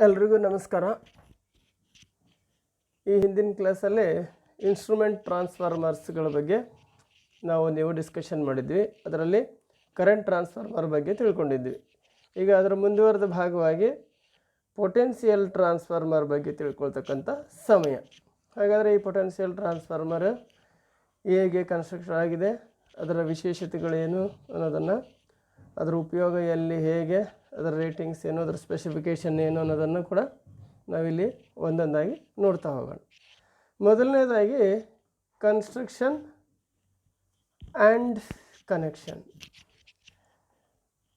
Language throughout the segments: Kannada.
ಎಲ್ರಿಗೂ ನಮಸ್ಕಾರ. ಈ ಹಿಂದಿನ ಕ್ಲಾಸಲ್ಲಿ ಇನ್ಸ್ಟ್ರೂಮೆಂಟ್ ಟ್ರಾನ್ಸ್ಫಾರ್ಮರ್ಸ್ಗಳ ಬಗ್ಗೆ ನೀವು ಡಿಸ್ಕಷನ್ ಮಾಡಿದ್ವಿ. ಅದರಲ್ಲಿ ಕರೆಂಟ್ ಟ್ರಾನ್ಸ್ಫಾರ್ಮರ್ ಬಗ್ಗೆ ತಿಳ್ಕೊಂಡಿದ್ವಿ. ಈಗ ಅದರ ಮುಂದುವರೆದ ಭಾಗವಾಗಿ ಪೊಟೆನ್ಷಿಯಲ್ ಟ್ರಾನ್ಸ್ಫಾರ್ಮರ್ ಬಗ್ಗೆ ತಿಳ್ಕೊಳ್ತಕ್ಕಂಥ ಸಮಯ. ಹಾಗಾದರೆ ಈ ಪೊಟೆನ್ಷಿಯಲ್ ಟ್ರಾನ್ಸ್ಫಾರ್ಮರ್ ಹೇಗೆ ಕನ್ಸ್ಟ್ರಕ್ಷನ್ ಆಗಿದೆ, ಅದರ ವಿಶೇಷತೆಗಳೇನು ಅನ್ನೋದನ್ನು, ಅದರ ಉಪಯೋಗ ಎಲ್ಲಿ, ಹೇಗೆ, ಅದರ ರೇಟಿಂಗ್ಸ್ ಏನು, ಅದರ ಸ್ಪೆಸಿಫಿಕೇಷನ್ ಏನು ಅನ್ನೋದನ್ನು ಕೂಡ ನಾವಿಲ್ಲಿ ಒಂದೊಂದಾಗಿ ನೋಡ್ತಾ ಹೋಗೋಣ. ಮೊದಲನೇದಾಗಿ construction and connection.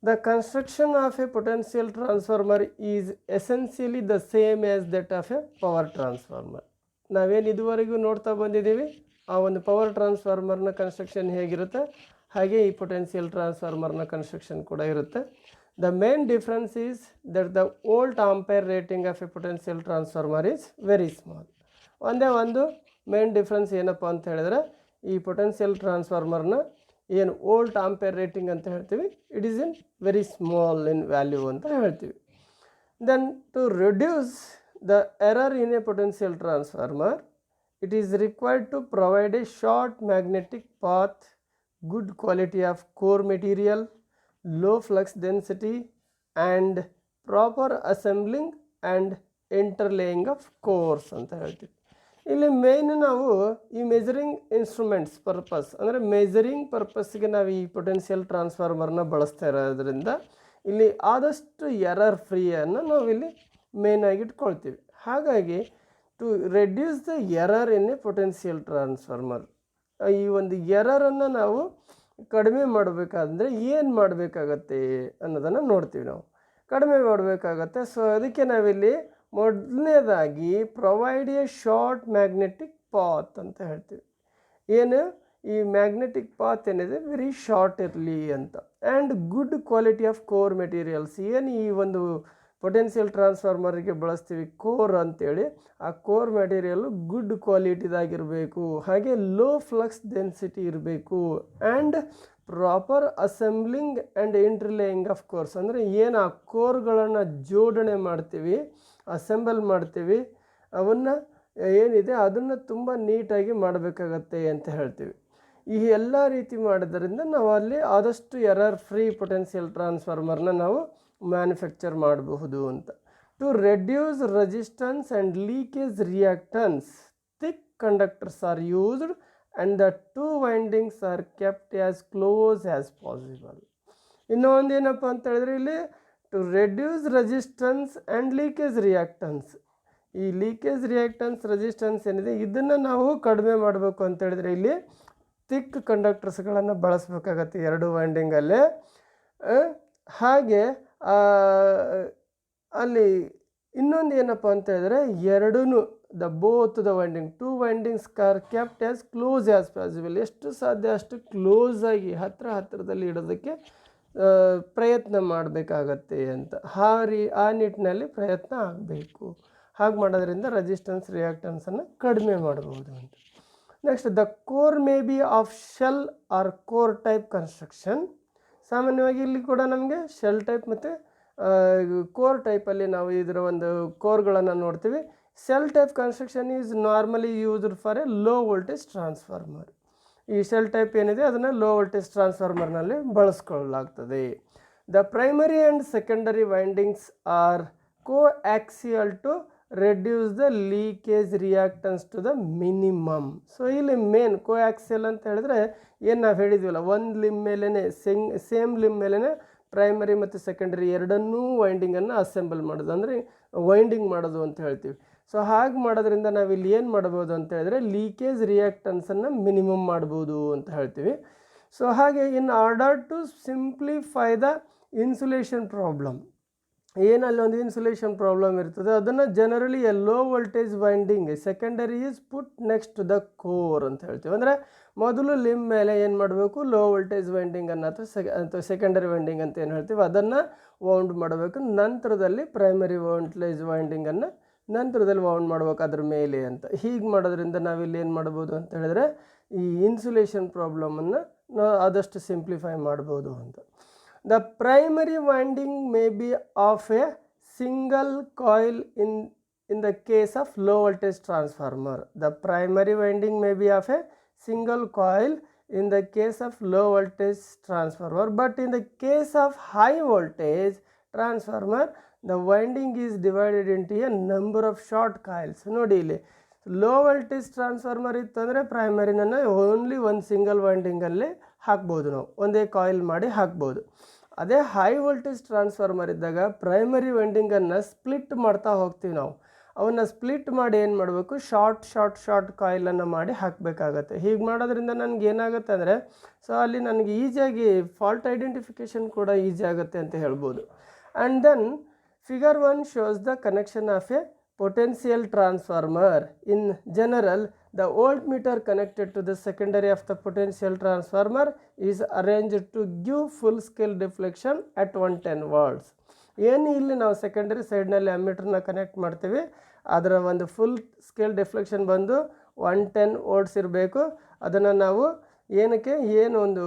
The construction of a potential transformer is essentially the same as that of a power transformer. ನಾವೇನು ಇದುವರೆಗೂ ನೋಡ್ತಾ ಬಂದಿದ್ದೀವಿ, ಆ ಒಂದು ಪವರ್ ಟ್ರಾನ್ಸ್ಫಾರ್ಮರ್ನ ಕನ್ಸ್ಟ್ರಕ್ಷನ್ ಹೇಗಿರುತ್ತೆ ಹಾಗೆ ಈ ಪೊಟೆನ್ಷಿಯಲ್ ಟ್ರಾನ್ಸ್ಫಾರ್ಮರ್ನ ಕನ್ಸ್ಟ್ರಕ್ಷನ್ ಕೂಡ ಇರುತ್ತೆ. The main difference is that the volt ampere rating of a potential transformer is very small. ಒಂದೇ ಒಂದು ಮೇನ್ ಡಿಫ್ರೆನ್ಸ್ ಏನಪ್ಪ ಅಂತ ಹೇಳಿದ್ರೆ, ಈ ಪೊಟೆನ್ಷಿಯಲ್ ಟ್ರಾನ್ಸ್ಫಾರ್ಮರ್ನ ಏನು ವೋಲ್ಟ್ ಆಂಪೇರ್ ರೇಟಿಂಗ್ ಅಂತ ಹೇಳ್ತೀವಿ, it is in very small in value ಅಂತ ಹೇಳ್ತೀವಿ. Then to reduce the error in a potential transformer, it is required to provide a short magnetic path, good quality of core material, low flux density and proper assembling and interlaying of cores ಅಂತ ಹೇಳ್ತೀವಿ. ಇಲ್ಲಿ ಮೇನ್ ನಾವು ಈ ಮೆಜರಿಂಗ್ ಇನ್ಸ್ಟ್ರೂಮೆಂಟ್ಸ್ ಪರ್ಪಸ್ ಅಂದರೆ ಮೆಜರಿಂಗ್ ಪರ್ಪಸ್ಗೆ ನಾವು ಈ ಪೊಟೆನ್ಷಿಯಲ್ ಟ್ರಾನ್ಸ್ಫಾರ್ಮರ್ನ ಬಳಸ್ತಾ ಇರೋದ್ರಿಂದ ಇಲ್ಲಿ ಆದಷ್ಟು ಎರರ್ ಫ್ರೀಯನ್ನು ನಾವಿಲ್ಲಿ ಮೇಯ್ನಾಗಿ ಇಟ್ಕೊಳ್ತೀವಿ. ಹಾಗಾಗಿ to reduce the error in a potential transformer, ಈ ಒಂದು ಎರರನ್ನು ನಾವು ಕಡಿಮೆ ಮಾಡಬೇಕಾದ್ರೆ ಏನು ಮಾಡಬೇಕಾಗತ್ತೆ ಅನ್ನೋದನ್ನು ನೋಡ್ತೀವಿ. ನಾವು ಕಡಿಮೆ ಮಾಡಬೇಕಾಗತ್ತೆ. ಸೊ ಅದಕ್ಕೆ ನಾವಿಲ್ಲಿ ಮೊದಲನೇದಾಗಿ provide A short magnetic path ಅಂತ ಹೇಳ್ತೀವಿ. ಏನು ಈ ಮ್ಯಾಗ್ನೆಟಿಕ್ ಪಾತ್ ಏನಿದೆ ವೆರಿ ಶಾರ್ಟ್ ಇರಲಿ ಅಂತ. And good quality of core materials, ಏನು ಈ ಒಂದು ಪೊಟೆನ್ಷಿಯಲ್ ಟ್ರಾನ್ಸ್ಫಾರ್ಮರಿಗೆ ಬಳಸ್ತೀವಿ ಕೋರ್ ಅಂತೇಳಿ, ಆ ಕೋರ್ ಮೆಟೀರಿಯಲ್ಲು ಗುಡ್ ಕ್ವಾಲಿಟಿದಾಗಿರಬೇಕು. ಹಾಗೆ ಲೋ ಫ್ಲಕ್ಸ್ ಡೆನ್ಸಿಟಿ ಇರಬೇಕು. And proper assembling and interlaying of cores, ಅಂದರೆ ಏನು ಆ ಕೋರ್ಗಳನ್ನು ಜೋಡಣೆ ಮಾಡ್ತೀವಿ, ಅಸೆಂಬಲ್ ಮಾಡ್ತೀವಿ, ಅವನ್ನು ಏನಿದೆ ಅದನ್ನು ತುಂಬ ನೀಟಾಗಿ ಮಾಡಬೇಕಾಗತ್ತೆ ಅಂತ ಹೇಳ್ತೀವಿ. ಈ ಎಲ್ಲ ರೀತಿ ಮಾಡೋದ್ರಿಂದ ನಾವು ಅಲ್ಲಿ ಆದಷ್ಟು ಎರರ್ ಫ್ರೀ ಪೊಟೆನ್ಷಿಯಲ್ ಟ್ರಾನ್ಸ್ಫಾರ್ಮರ್ನ ನಾವು ಮ್ಯಾನುಫ್ಯಾಕ್ಚರ್ ಮಾಡಬಹುದು ಅಂತ. To reduce resistance and leakage reactance, thick conductors are used and the two windings are kept as close as possible. ಇನ್ನೂ ಒಂದು ಏನಪ್ಪ ಅಂತ ಹೇಳಿದ್ರೆ ಇಲ್ಲಿ to reduce resistance and leakage reactance, ಈ ಲೀಕೇಜ್ ರಿಯಾಕ್ಟನ್ಸ್ ರೆಸಿಸ್ಟೆನ್ಸ್ ಏನಿದೆ ಇದನ್ನು ನಾವು ಕಡಿಮೆ ಮಾಡಬೇಕು ಅಂತ ಹೇಳಿದ್ರೆ ಇಲ್ಲಿ ಥಿಕ್ ಕಂಡಕ್ಟರ್ಸ್ಗಳನ್ನು ಬಳಸಬೇಕಾಗತ್ತೆ ಎರಡು ವೈಂಡಿಂಗಲ್ಲೇ. ಹಾಗೆ ಅಲ್ಲಿ ಇನ್ನೊಂದು ಏನಪ್ಪ ಅಂತ ಹೇಳಿದ್ರೆ ಎರಡೂ both the winding, two windings are kept as close as possible, ಎಷ್ಟು ಸಾಧ್ಯ ಅಷ್ಟು ಕ್ಲೋಸಾಗಿ ಹತ್ತಿರದಲ್ಲಿ ಇಡೋದಕ್ಕೆ ಪ್ರಯತ್ನ ಮಾಡಬೇಕಾಗತ್ತೆ ಅಂತ. ಆ ನಿಟ್ಟಿನಲ್ಲಿ ಪ್ರಯತ್ನ ಆಗಬೇಕು. ಹಾಗೆ ಮಾಡೋದ್ರಿಂದ ರೆಸಿಸ್ಟೆನ್ಸ್ ರಿಯಾಕ್ಟನ್ಸನ್ನು ಕಡಿಮೆ ಮಾಡಬಹುದು ಅಂತ. Next the core may be of shell or core type construction. ಸಾಮಾನ್ಯವಾಗಿ ಇಲ್ಲಿ ಕೂಡ ನಮಗೆ ಶೆಲ್ ಟೈಪ್ ಮತ್ತು ಕೋರ್ ಟೈಪಲ್ಲಿ ನಾವು ಇದರ ಒಂದು ಕೋರ್ಗಳನ್ನು ನೋಡ್ತೀವಿ. Shell type construction is normally used for a low voltage transformer. ಈ ಶೆಲ್ ಟೈಪ್ ಏನಿದೆ ಅದನ್ನು ಲೋ ವೋಲ್ಟೇಜ್ ಟ್ರಾನ್ಸ್ಫಾರ್ಮರ್ನಲ್ಲಿ ಬಳಸ್ಕೊಳ್ಳಲಾಗ್ತದೆ. The primary and secondary windings are coaxial to reduce the leakage reactance to the minimum. So ಇಲ್ಲಿ ಮೇನ್ ಕೋಆಕ್ಸಿಯಲ್ ಅಂತ ಹೇಳಿದ್ರೆ ಏನು ನಾವು ಹೇಳಿದ್ವಲ್ಲ, ಒಂದು ಲಿಮ್ ಮೇಲೇ ಸೇಮ್ ಲಿಮ್ ಮೇಲೇ ಪ್ರೈಮರಿ ಮತ್ತು ಸೆಕೆಂಡರಿ ಎರಡನ್ನೂ ವೈಂಡಿಂಗನ್ನು ಅಸೆಂಬಲ್ ಮಾಡೋದು, ಅಂದರೆ ವೈಂಡಿಂಗ್ ಮಾಡೋದು ಅಂತ ಹೇಳ್ತೀವಿ. ಸೊ ಹಾಗೆ ಮಾಡೋದ್ರಿಂದ ನಾವಿಲ್ಲಿ ಏನು ಮಾಡ್ಬೋದು ಅಂತ ಹೇಳಿದ್ರೆ ಲೀಕೇಜ್ ರಿಯಾಕ್ಟನ್ಸನ್ನು ಮಿನಿಮಮ್ ಮಾಡ್ಬೋದು ಅಂತ ಹೇಳ್ತೀವಿ. ಸೊ ಹಾಗೆ in order to simplify the insulation problem, ಏನಲ್ಲಿ ಒಂದು ಇನ್ಸುಲೇಷನ್ ಪ್ರಾಬ್ಲಮ್ ಇರ್ತದೆ ಅದನ್ನು generally a low voltage winding secondary is put next to the core ಅಂತ ಹೇಳ್ತೀವಿ. ಅಂದರೆ ಮೊದಲು ಲಿಮ್ ಮೇಲೆ ಏನು ಮಾಡಬೇಕು, ಲೋ ವೋಲ್ಟೇಜ್ ವೈಂಡಿಂಗನ್ನು ಅಥವಾ ಸೆಕೆಂಡರಿ ವೈಂಡಿಂಗ್ ಅಂತ ಏನು ಹೇಳ್ತೀವಿ ಅದನ್ನು ವೌಂಡ್ ಮಾಡಬೇಕು. ನಂತರದಲ್ಲಿ ಪ್ರೈಮರಿ ವೋಲ್ಟೇಜ್ ವೈಂಡಿಂಗನ್ನು ನಂತರದಲ್ಲಿ ವೌಂಡ್ ಮಾಡ್ಬೇಕು ಅದ್ರ ಮೇಲೆ ಅಂತ. ಹೀಗೆ ಮಾಡೋದ್ರಿಂದ ನಾವಿಲ್ಲಿ ಏನು ಮಾಡ್ಬೋದು ಅಂತ ಹೇಳಿದ್ರೆ ಈ ಇನ್ಸುಲೇಷನ್ ಪ್ರಾಬ್ಲಮನ್ನು ಆದಷ್ಟು ಸಿಂಪ್ಲಿಫೈ ಮಾಡ್ಬೋದು ಅಂತ. The primary winding may be of a single coil in the case of low voltage transformer. The primary winding may be of a single coil in the case of low voltage transformer, but in the case of high voltage transformer the winding is divided into a number of short coils. ನೋಡಿ ಇಲ್ಲಿ ಲೋ ವೋಲ್ಟೇಜ್ ಟ್ರಾನ್ಸ್ಫಾರ್ಮರ್ ಇತ್ತಂದರೆ ಪ್ರೈಮರಿನ ಓನ್ಲಿ ಒಂದು ಸಿಂಗಲ್ ವೈಂಡಿಂಗಲ್ಲಿ ಹಾಕ್ಬೋದು, ನಾವು ಒಂದೇ ಕಾಯಿಲ್ ಮಾಡಿ ಹಾಕ್ಬೋದು. ಅದೇ ಹೈ ವೋಲ್ಟೇಜ್ ಟ್ರಾನ್ಸ್ಫಾರ್ಮರ್ ಇದ್ದಾಗ ಪ್ರೈಮರಿ ವೈಂಡಿಂಗನ್ನು ಸ್ಪ್ಲಿಟ್ ಮಾಡ್ತಾ ಹೋಗ್ತೀವಿ ನಾವು. ಅವನ್ನ ಸ್ಪ್ಲಿಟ್ ಮಾಡಿ ಏನು ಮಾಡಬೇಕು, ಶಾರ್ಟ್ ಕಾಯಿಲನ್ನು ಮಾಡಿ ಹಾಕಬೇಕಾಗತ್ತೆ. ಹೀಗೆ ಮಾಡೋದ್ರಿಂದ ನನಗೆ ಏನಾಗುತ್ತೆ ಅಂದರೆ, ಸೊ ಅಲ್ಲಿ ನನಗೆ ಈಸಿಯಾಗಿ ಫಾಲ್ಟ್ ಐಡೆಂಟಿಫಿಕೇಷನ್ ಕೂಡ ಈಸಿ ಆಗುತ್ತೆ ಅಂತ ಹೇಳ್ಬೋದು. And then Figure 1 shows the connection of a potential transformer. In general, the voltmeter connected to the secondary of the potential transformer is arranged to give full scale deflection at 110 volts. ಏನು ಇಲ್ಲಿ ನಾವು ಸೆಕೆಂಡರಿ ಸೈಡ್ನಲ್ಲಿ ಅಮ್ಮೀಟರ್ನ ಕನೆಕ್ಟ್ ಮಾಡ್ತೀವಿ, ಅದರ ಒಂದು ಫುಲ್ ಸ್ಕೇಲ್ ಡಿಫ್ಲೆಕ್ಷನ್ ಬಂದು 110 ವೋಲ್ಟ್ಸ್ ಇರಬೇಕು. ಅದನ್ನು ನಾವು ಏನಕ್ಕೆ ಒಂದು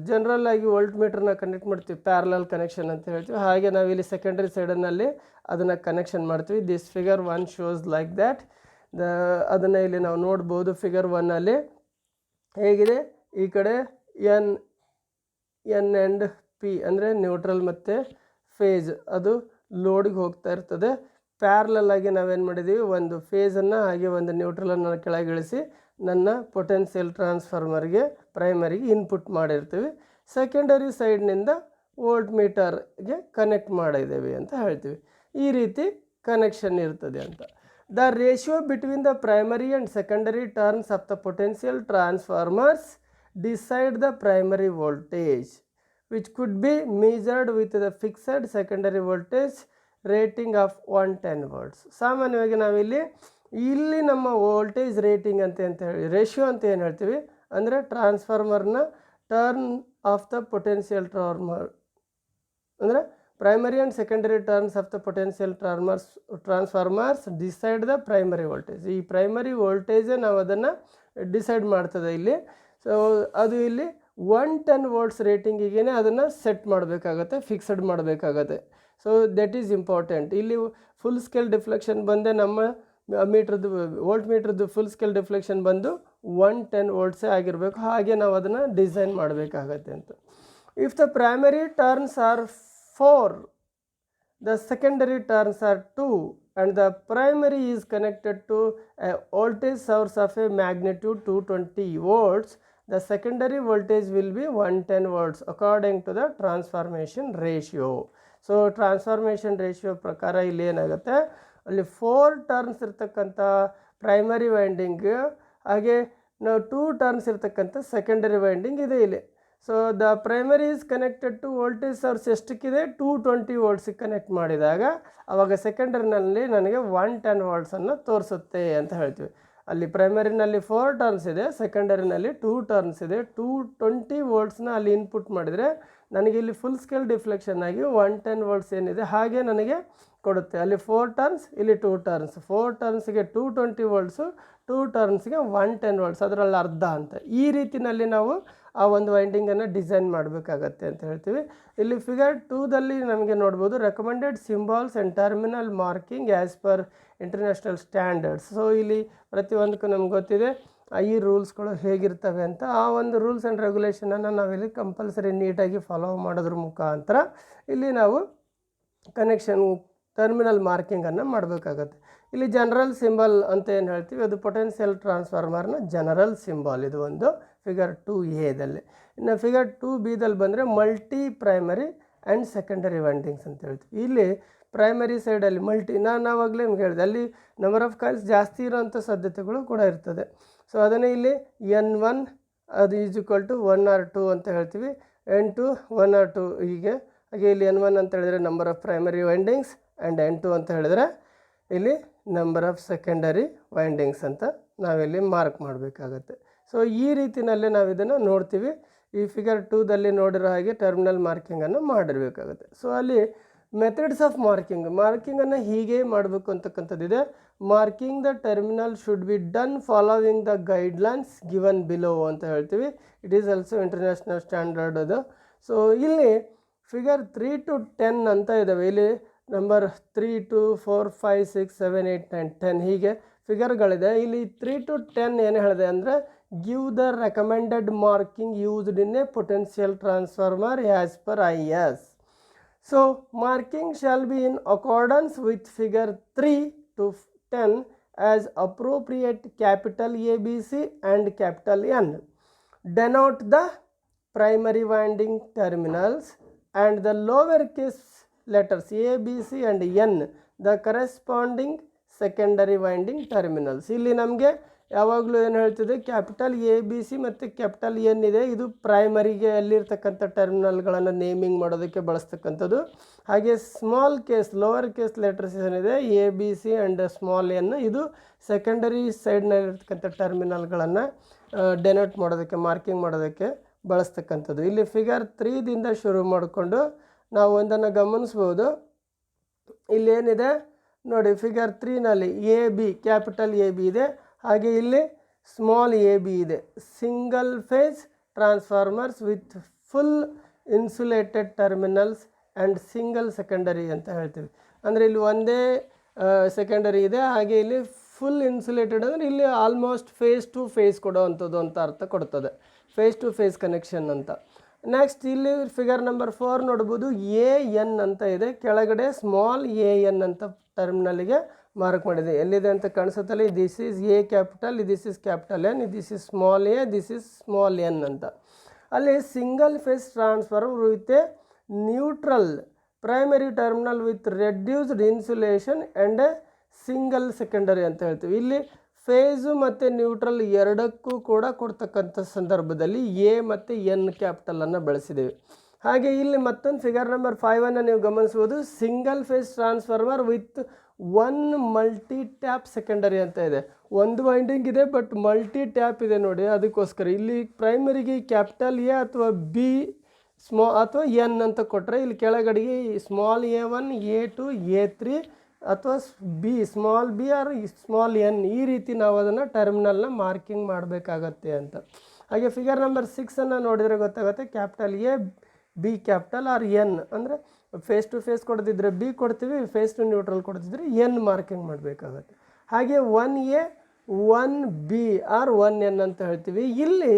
ಜನರಲ್ ಆಗಿ ವೋಲ್ಟ್ ಮೀಟರ್ನ ಕನೆಕ್ಟ್ ಮಾಡ್ತೀವಿ, ಪ್ಯಾರಲಲ್ ಕನೆಕ್ಷನ್ ಅಂತ ಹೇಳ್ತೀವಿ. ಹಾಗೆ ನಾವು ಇಲ್ಲಿ ಸೆಕೆಂಡರಿ ಸೈಡನ್ನಲ್ಲಿ ಅದನ್ನು ಕನೆಕ್ಷನ್ ಮಾಡ್ತೀವಿ. This figure 1 shows like that. ಅದನ್ನು ಇಲ್ಲಿ ನಾವು ನೋಡ್ಬೋದು. ಫಿಗರ್ 1ಅಲ್ಲಿ ಹೇಗಿದೆ, ಈ ಕಡೆ ಎನ್ ಆ್ಯಂಡ್ ಪಿ ಅಂದರೆ ನ್ಯೂಟ್ರಲ್ ಮತ್ತು ಫೇಜ್, ಅದು ಲೋಡಿಗೆ ಹೋಗ್ತಾ ಇರ್ತದೆ. ಪ್ಯಾರಲಲ್ ಆಗಿ ನಾವೇನು ಮಾಡಿದ್ದೀವಿ, ಒಂದು ಫೇಜನ್ನು ಹಾಗೆ ಒಂದು ನ್ಯೂಟ್ರಲನ್ನು ಕೆಳಗಿಳಿಸಿ ನನ್ನ ಪೊಟೆನ್ಷಿಯಲ್ ಟ್ರಾನ್ಸ್ಫಾರ್ಮರ್ಗೆ ಪ್ರೈಮರಿಗೆ ಇನ್ಪುಟ್ ಮಾಡಿರ್ತೀವಿ. ಸೆಕೆಂಡರಿ ಸೈಡ್ನಿಂದ ವೋಲ್ಟ್ ಮೀಟರ್ಗೆ ಕನೆಕ್ಟ್ ಮಾಡಿದ್ದೇವೆ ಅಂತ ಹೇಳ್ತೀವಿ. ಈ ರೀತಿ ಕನೆಕ್ಷನ್ ಇರ್ತದೆ ಅಂತ. The ratio between the primary and secondary turns of the potential transformers decide the primary voltage which could be measured with the fixed secondary voltage rating of 110 volts. ಸಾಮಾನ್ಯವಾಗಿ ಇಲ್ಲಿ ನಮ್ಮ ವೋಲ್ಟೇಜ್ ರೇಟಿಂಗ್ ಅಂತ ಹೇಳಿ ರೇಷಿಯೋ ಅಂತ ಏನು ಹೇಳ್ತೀವಿ ಅಂದರೆ ಟ್ರಾನ್ಸ್ಫಾರ್ಮರ್ನ ಟರ್ನ್ ಆಫ್ ದ ಪೊಟೆನ್ಷಿಯಲ್ ಅಂದರೆ primary and secondary turns of the potential transformers decide the primary voltage. ಈ ಪ್ರೈಮರಿ ವೋಲ್ಟೇಜೇ ನಾವು ಅದನ್ನು ಡಿಸೈಡ್ ಮಾಡ್ತದೆ ಇಲ್ಲಿ. ಸೊ ಅದು ಇಲ್ಲಿ 110 ವೋಲ್ಟ್ಸ್ ರೇಟಿಂಗಿಗೆ ಅದನ್ನು ಸೆಟ್ ಮಾಡಬೇಕಾಗತ್ತೆ, ಫಿಕ್ಸಡ್ ಮಾಡಬೇಕಾಗತ್ತೆ. So that is important. ಇಲ್ಲಿ ಫುಲ್ ಸ್ಕೇಲ್ ಡಿಫ್ಲೆಕ್ಷನ್ ಬಂದೆ ನಮ್ಮ ಮೀಟ್ರದ್ದು ವೋಲ್ಟ್ ಮೀಟ್ರದ್ದು ಫುಲ್ ಸ್ಕೇಲ್ ಡಿಫ್ಲೆಕ್ಷನ್ ಬಂದು 110 ವೋಲ್ಟ್ಸೇ ಆಗಿರಬೇಕು. ಹಾಗೆ ನಾವು ಅದನ್ನು ಡಿಸೈನ್ ಮಾಡಬೇಕಾಗತ್ತೆ ಅಂತ. If the primary turns are 4, the secondary turns are 2 and the primary is connected to a voltage source of a magnitude 220 volts, the secondary voltage will be 110 volts according to the transformation ratio. So transformation ratio ಪ್ರಕಾರ ಇಲ್ಲಿ ಏನಾಗುತ್ತೆ, ಅಲ್ಲಿ 4 ಟರ್ನ್ಸ್ ಇರ್ತಕ್ಕಂಥ ಪ್ರೈಮರಿ ವೈಂಡಿಂಗ್, ಹಾಗೆ ನಾವು 2 ಟರ್ನ್ಸ್ ಇರ್ತಕ್ಕಂಥ ಸೆಕೆಂಡರಿ ವೈಂಡಿಂಗ್ ಇದೆ ಇಲ್ಲಿ. So the primary is connected to voltage source ಎಷ್ಟಕ್ಕಿದೆ, 220 ವೋಲ್ಟ್ಸಿಗೆ ಕನೆಕ್ಟ್ ಮಾಡಿದಾಗ ಆವಾಗ ಸೆಕೆಂಡರಿನಲ್ಲಿ ನನಗೆ 110 ವೋಲ್ಟ್ಸನ್ನು ತೋರಿಸುತ್ತೆ ಅಂತ ಹೇಳ್ತೀವಿ. ಅಲ್ಲಿ ಪ್ರೈಮರಿನಲ್ಲಿ 4 ಟರ್ನ್ಸ್ ಇದೆ, ಸೆಕೆಂಡರಿನಲ್ಲಿ 2 ಟರ್ನ್ಸ್ ಇದೆ. 220 ವೋಲ್ಟ್ಸ್ನ ಅಲ್ಲಿ ಇನ್ಪುಟ್ ಮಾಡಿದರೆ ನನಗೆ ಇಲ್ಲಿ ಫುಲ್ ಸ್ಕೇಲ್ ಡಿಫ್ಲೆಕ್ಷನ್ ಆಗಿ 110 ವೋಲ್ಟ್ಸ್ ಏನಿದೆ ಹಾಗೆ ನನಗೆ ಕೊಡುತ್ತೆ. ಅಲ್ಲಿ 4 ಟರ್ನ್ಸ್, ಇಲ್ಲಿ 2 ಟರ್ನ್ಸ್. 4 ಟರ್ನ್ಸ್ಗೆ 220 ವೋಲ್ಟ್ಸು, 2 ಟರ್ನ್ಸ್ಗೆ 110 ವೋಲ್ಟ್ಸ್, ಅದರಲ್ಲಿ ಅರ್ಧ ಅಂತ. ಈ ರೀತಿಯಲ್ಲಿ ನಾವು ಆ ಒಂದು ವೈಂಡಿಂಗನ್ನು ಡಿಸೈನ್ ಮಾಡಬೇಕಾಗತ್ತೆ ಅಂತ ಹೇಳ್ತೀವಿ. ಇಲ್ಲಿ ಫಿಗರ್ 2ದಲ್ಲಿ ನಮಗೆ ನೋಡ್ಬೋದು recommended symbols and terminal marking as per international standards. So ಇಲ್ಲಿ ಪ್ರತಿಯೊಂದಕ್ಕೂ ನಮ್ಗೆ ಗೊತ್ತಿದೆ ಈ ರೂಲ್ಸ್ಗಳು ಹೇಗಿರ್ತವೆ ಅಂತ. ಆ ಒಂದು ರೂಲ್ಸ್ ಆ್ಯಂಡ್ ರೆಗ್ಯುಲೇಷನನ್ನು ನಾವಿಲ್ಲಿ ಕಂಪಲ್ಸರಿ ನೀಟಾಗಿ ಫಾಲೋ ಮಾಡೋದ್ರ ಮುಖಾಂತರ ಇಲ್ಲಿ ನಾವು ಕನೆಕ್ಷನ್ ಟರ್ಮಿನಲ್ ಮಾರ್ಕಿಂಗನ್ನು ಮಾಡಬೇಕಾಗತ್ತೆ. ಇಲ್ಲಿ ಜನರಲ್ ಸಿಂಬಲ್ ಅಂತ ಏನು ಹೇಳ್ತೀವಿ, ಅದು ಪೊಟೆನ್ಷಿಯಲ್ ಟ್ರಾನ್ಸ್ಫಾರ್ಮರ್ನ ಜನರಲ್ ಸಿಂಬಲ್. ಇದು ಒಂದು ಫಿಗರ್ 2A. ಇನ್ನು ಫಿಗರ್ 2B ಬಂದರೆ multi primary and secondary windings ಅಂತ ಹೇಳ್ತೀವಿ. ಇಲ್ಲಿ ಪ್ರೈಮರಿ ಸೈಡಲ್ಲಿ ನಾನು ಆವಾಗಲೇ ನಿಮ್ಗೆ ಹೇಳಿದೆ, ಅಲ್ಲಿ ನಂಬರ್ ಆಫ್ ಕಾಯಿಲ್ಸ್ ಜಾಸ್ತಿ ಇರೋಂಥ ಸಾಧ್ಯತೆಗಳು ಕೂಡ ಇರ್ತದೆ. ಸೊ ಅದನ್ನೇ ಇಲ್ಲಿ N1 ಅದು ಈಸ್ ಈಕ್ವಲ್ ಟು 1 or 2 ಅಂತ ಹೇಳ್ತೀವಿ, N2 1 or 2 ಹೀಗೆ. ಹಾಗೆ ಇಲ್ಲಿ N1 ಅಂತ ಹೇಳಿದರೆ number of primary windings and N2 ಅಂತ ಹೇಳಿದರೆ ಇಲ್ಲಿ ನಂಬರ್ ಆಫ್ ಸೆಕೆಂಡರಿ ವೈಂಡಿಂಗ್ಸ್ ಅಂತ ನಾವಿಲ್ಲಿ ಮಾರ್ಕ್ ಮಾಡಬೇಕಾಗತ್ತೆ. ಸೊ ಈ ರೀತಿಯಲ್ಲೇ ನಾವು ಇದನ್ನು ನೋಡ್ತೀವಿ. ಈ ಫಿಗರ್ 2ದಲ್ಲಿ ನೋಡಿರೋ ಹಾಗೆ ಟರ್ಮಿನಲ್ ಮಾರ್ಕಿಂಗನ್ನು ಮಾಡಿರಬೇಕಾಗುತ್ತೆ. ಸೊ ಅಲ್ಲಿ ಮೆಥಡ್ಸ್ ಆಫ್ ಮಾರ್ಕಿಂಗನ್ನು ಹೀಗೆ ಮಾಡಬೇಕು ಅಂತಕ್ಕಂಥದ್ದಿದೆ. Marking the terminal should be done following the guidelines given below ಅಂತ ಹೇಳ್ತೀವಿ. It is also international standard ಅದು. ಸೊ ಇಲ್ಲಿ ಫಿಗರ್ 3 to 10 ಅಂತ ಇದ್ದಾವೆ. ಇಲ್ಲಿ ನಂಬರ್ 3 to 4 5 6 7 8 9 10 ಹೀಗೆ ಫಿಗರ್ಗಳಿದೆ. ಇಲ್ಲಿ 3 to 10 ಏನು ಹೇಳಿದೆ ಅಂದರೆ give the recommended marking used in a potential transformer as per IS. So marking shall be in accordance with figure 3 to 10 as appropriate capital ABC and capital N. Denote the primary winding terminals and the lowercase letters A, B, C and N the corresponding secondary winding terminals. ಇಲ್ಲಿ ನಮಗೆ ಯಾವಾಗಲೂ ಏನು ಹೇಳ್ತಿದೆ, ಕ್ಯಾಪಿಟಲ್ ABC ಮತ್ತು ಕ್ಯಾಪಿಟಲ್ N ಇದೆ. ಇದು ಪ್ರೈಮರಿಗೆ ಅಲ್ಲಿರ್ತಕ್ಕಂಥ ಟರ್ಮಿನಲ್ಗಳನ್ನು ನೇಮಿಂಗ್ ಮಾಡೋದಕ್ಕೆ ಬಳಸ್ತಕ್ಕಂಥದ್ದು. ಹಾಗೆ small case lower case letters ಏನಿದೆ ABC ಆ್ಯಂಡ್ ಸ್ಮಾಲ್ N ಇದು ಸೆಕೆಂಡರಿ ಸೈಡ್ನಲ್ಲಿರ್ತಕ್ಕಂಥ ಟರ್ಮಿನಲ್ಗಳನ್ನು ಡೆನೋಟ್ ಮಾಡೋದಕ್ಕೆ ಮಾರ್ಕಿಂಗ್ ಮಾಡೋದಕ್ಕೆ ಬಳಸ್ತಕ್ಕಂಥದ್ದು. ಇಲ್ಲಿ ಫಿಗರ್ 3ದಿಂದ ಶುರು ಮಾಡಿಕೊಂಡು ನಾವು ಒಂದನ್ನು ಗಮನಿಸ್ಬೋದು. ಇಲ್ಲೇನಿದೆ ನೋಡಿ, ಫಿಗರ್ 3ನಲ್ಲಿ AB ಕ್ಯಾಪಿಟಲ್ AB ಇದೆ, ಹಾಗೆ ಇಲ್ಲಿ ಸ್ಮಾಲ್ AB ಇದೆ. Single phase transformers with full insulated terminals and single secondary ಅಂತ ಹೇಳ್ತೀವಿ. ಅಂದರೆ ಇಲ್ಲಿ ಒಂದೇ ಸೆಕೆಂಡರಿ ಇದೆ, ಹಾಗೆ ಇಲ್ಲಿ ಫುಲ್ ಇನ್ಸುಲೇಟೆಡ್ ಅಂದರೆ ಇಲ್ಲಿ ಆಲ್ಮೋಸ್ಟ್ ಫೇಸ್ ಟು ಫೇಸ್ ಕೊಡೋ ಅಂಥದ್ದು ಅಂತ ಅರ್ಥ ಕೊಡ್ತದೆ, ಫೇಸ್ ಟು ಫೇಸ್ ಕನೆಕ್ಷನ್ ಅಂತ. ನೆಕ್ಸ್ಟ್ ಇಲ್ಲಿ ಫಿಗರ್ ನಂಬರ್ 4 ನೋಡ್ಬೋದು, AN ಅಂತ ಇದೆ, ಕೆಳಗಡೆ ಸ್ಮಾಲ್ AN ಅಂತ ಟರ್ಮಿನಲ್ಗೆ ಮಾರ್ಕ್ ಮಾಡಿದೆ. ಎಲ್ಲಿದೆ ಅಂತ ಕಾಣಿಸುತ್ತಲ್ಲ, this is A capital, this is capital N, this is small A, this is small N ಅಂತ. ಅಲ್ಲಿ single phase transformer with a neutral primary terminal with reduced insulation and a single secondary ಅಂತ ಹೇಳ್ತೀವಿ. ಇಲ್ಲಿ ಫೇಸು ಮತ್ತು ನ್ಯೂಟ್ರಲ್ ಎರಡಕ್ಕೂ ಕೂಡ ಕೊಡ್ತಕ್ಕಂಥ ಸಂದರ್ಭದಲ್ಲಿ A ಮತ್ತು N ಕ್ಯಾಪಿಟಲನ್ನು ಬಳಸಿದ್ದೇವೆ. ಹಾಗೆ ಇಲ್ಲಿ ಮತ್ತೊಂದು ಫಿಗರ್ ನಂಬರ್ 5ಅನ್ನು ನೀವು ಗಮನಿಸ್ಬೋದು, single phase transformer with 1 multi tap secondary ಅಂತ ಇದೆ. ಒಂದು ವೈಂಡಿಂಗ್ ಇದೆ ಬಟ್ ಮಲ್ಟಿ ಟ್ಯಾಪ್ ಇದೆ ನೋಡಿ, ಅದಕ್ಕೋಸ್ಕರ ಇಲ್ಲಿ ಪ್ರೈಮರಿಗೆ ಕ್ಯಾಪಿಟಲ್ A ಅಥವಾ B ಅಥವಾ N ಅಂತ ಕೊಟ್ಟರೆ, ಇಲ್ಲಿ ಕೆಳಗಡೆಗೆ ಸ್ಮಾಲ್ A1 A2 A3 ಅಥವಾ small B or small N ಈ ರೀತಿ ನಾವು ಅದನ್ನು ಟರ್ಮಿನಲ್ನ ಮಾರ್ಕಿಂಗ್ ಮಾಡಬೇಕಾಗತ್ತೆ ಅಂತ. ಹಾಗೆ ಫಿಗರ್ ನಂಬರ್ 6ಅನ್ನು ನೋಡಿದರೆ ಗೊತ್ತಾಗುತ್ತೆ, capital A B capital or N ಅಂದರೆ ಫೇಸ್ ಟು ಫೇಸ್ ಕೊಡ್ತಿದ್ರೆ B ಕೊಡ್ತೀವಿ, ಫೇಸ್ ಟು ನ್ಯೂಟ್ರಲ್ ಕೊಡ್ತಿದ್ರೆ N ಮಾರ್ಕಿಂಗ್ ಮಾಡಬೇಕಾಗತ್ತೆ. ಹಾಗೆ 1A 1B ಆರ್ 1N ಅಂತ ಹೇಳ್ತೀವಿ. ಇಲ್ಲಿ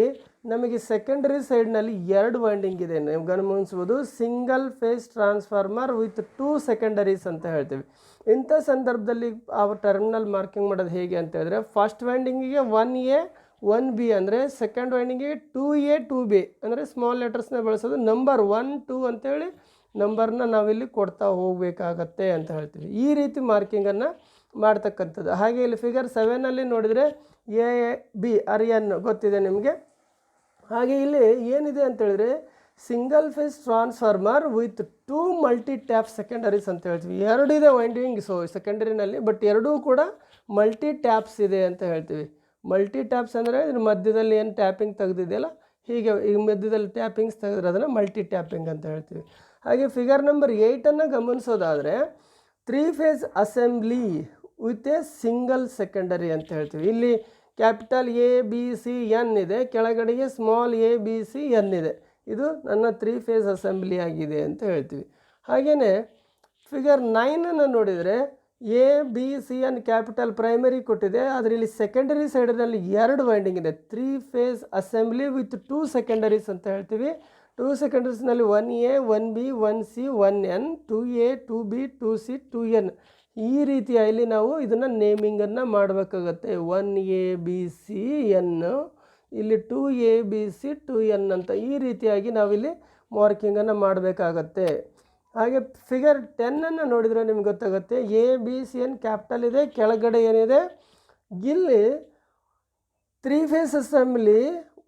ನಮಗೆ ಸೆಕೆಂಡರಿ ಸೈಡ್ನಲ್ಲಿ 2 ವೈಂಡಿಂಗ್ ಇದೆ, ನೀವು ಗಮನಿಸ್ಬೋದು. ಸಿಂಗಲ್ ಫೇಸ್ ಟ್ರಾನ್ಸ್ಫಾರ್ಮರ್ ವಿತ್ 2 ಸೆಕೆಂಡರೀಸ್ ಅಂತ ಹೇಳ್ತೀವಿ. ಇಂಥ ಸಂದರ್ಭದಲ್ಲಿ ಆ ಟರ್ಮಿನಲ್ ಮಾರ್ಕಿಂಗ್ ಮಾಡೋದು ಹೇಗೆ ಅಂತ ಹೇಳಿದ್ರೆ, ಫಸ್ಟ್ ವೈಂಡಿಂಗಿಗೆ 1A 1B ಅಂದರೆ, ಸೆಕೆಂಡ್ ವೈಂಡಿಂಗಿಗೆ 2A 2B ಅಂದರೆ ಸ್ಮಾಲ್ ಲೆಟರ್ಸ್ನ ಬಳಸೋದು. ನಂಬರ್ 1 2 ಅಂತೇಳಿ ನಂಬರ್ನ ನಾವಿಲ್ಲಿ ಕೊಡ್ತಾ ಹೋಗಬೇಕಾಗತ್ತೆ ಅಂತ ಹೇಳ್ತೀವಿ. ಈ ರೀತಿ ಮಾರ್ಕಿಂಗನ್ನು ಮಾಡ್ತಕ್ಕಂಥದ್ದು. ಹಾಗೆ ಇಲ್ಲಿ ಫಿಗರ್ 7ಅಲ್ಲಿ ನೋಡಿದರೆ AB ಆರ್ N ಗೊತ್ತಿದೆ ನಿಮಗೆ. ಹಾಗೆ ಇಲ್ಲಿ ಏನಿದೆ ಅಂತೇಳಿದ್ರೆ, single phase transformer with 2 multi tap secondaries ಅಂತ ಹೇಳ್ತೀವಿ. 2 ಇದೆ ವೈಂಡಿಂಗ್ ಸೆಕೆಂಡರಿನಲ್ಲಿ, ಬಟ್ ಎರಡೂ ಕೂಡ ಮಲ್ಟಿ ಟ್ಯಾಪ್ಸ್ ಇದೆ ಅಂತ ಹೇಳ್ತೀವಿ. ಮಲ್ಟಿ ಟ್ಯಾಪ್ಸ್ ಅಂದರೆ ಇದ್ರ ಮಧ್ಯದಲ್ಲಿ ಏನು ಟ್ಯಾಪಿಂಗ್ ತೆಗೆದಿದೆಯಲ್ಲ, ಹೀಗೆ ಈ ಮಧ್ಯದಲ್ಲಿ ಟ್ಯಾಪಿಂಗ್ಸ್ ತೆಗೆದ್ರೆ ಅದನ್ನು ಮಲ್ಟಿ ಟ್ಯಾಪಿಂಗ್ ಅಂತ ಹೇಳ್ತೀವಿ. ಹಾಗೆ ಫಿಗರ್ ನಂಬರ್ 8ಅನ್ನು ಗಮನಿಸೋದಾದರೆ, 3 phase assembly with a single secondary ಅಂತ ಹೇಳ್ತೀವಿ. ಇಲ್ಲಿ capital A B C N ಇದೆ, ಕೆಳಗಡೆಗೆ small A B C N ಇದೆ. ಇದು ನನ್ನ 3 ಫೇಸ್ ಅಸೆಂಬ್ಲಿ ಆಗಿದೆ ಅಂತ ಹೇಳ್ತೀವಿ. ಹಾಗೆಯೇ ಫಿಗರ್ 9ಅನ್ನು ನೋಡಿದರೆ A B C N capital primary ಕೊಟ್ಟಿದೆ, ಆದರೆ ಇಲ್ಲಿ ಸೆಕೆಂಡರಿ ಸೈಡ್ನಲ್ಲಿ 2 ವೈಂಡಿಂಗ್ ಇದೆ. 3 ಫೇಸ್ ಅಸೆಂಬ್ಲಿ ವಿತ್ 2 ಸೆಕೆಂಡರೀಸ್ ಅಂತ ಹೇಳ್ತೀವಿ. 2 ಸೆಕೆಂಡರೀಸ್ನಲ್ಲಿ 1A 1B 1C 1N 2A 2B 2C 2N ಈ ರೀತಿಯಲ್ಲಿ ನಾವು ಇದನ್ನು ನೇಮಿಂಗನ್ನು ಮಾಡಬೇಕಾಗತ್ತೆ. 1A B C N, ಇಲ್ಲಿ 2A B C 2N ಅಂತ ಈ ರೀತಿಯಾಗಿ ನಾವಿಲ್ಲಿ ಮಾರ್ಕಿಂಗನ್ನು ಮಾಡಬೇಕಾಗತ್ತೆ. ಹಾಗೆ ಫಿಗರ್ 10ಅನ್ನು ನೋಡಿದರೆ ನಿಮ್ಗೆ ಗೊತ್ತಾಗುತ್ತೆ, A B C N capital ಇದೆ, ಕೆಳಗಡೆ ಏನಿದೆ ಇಲ್ಲಿ 3 phase assembly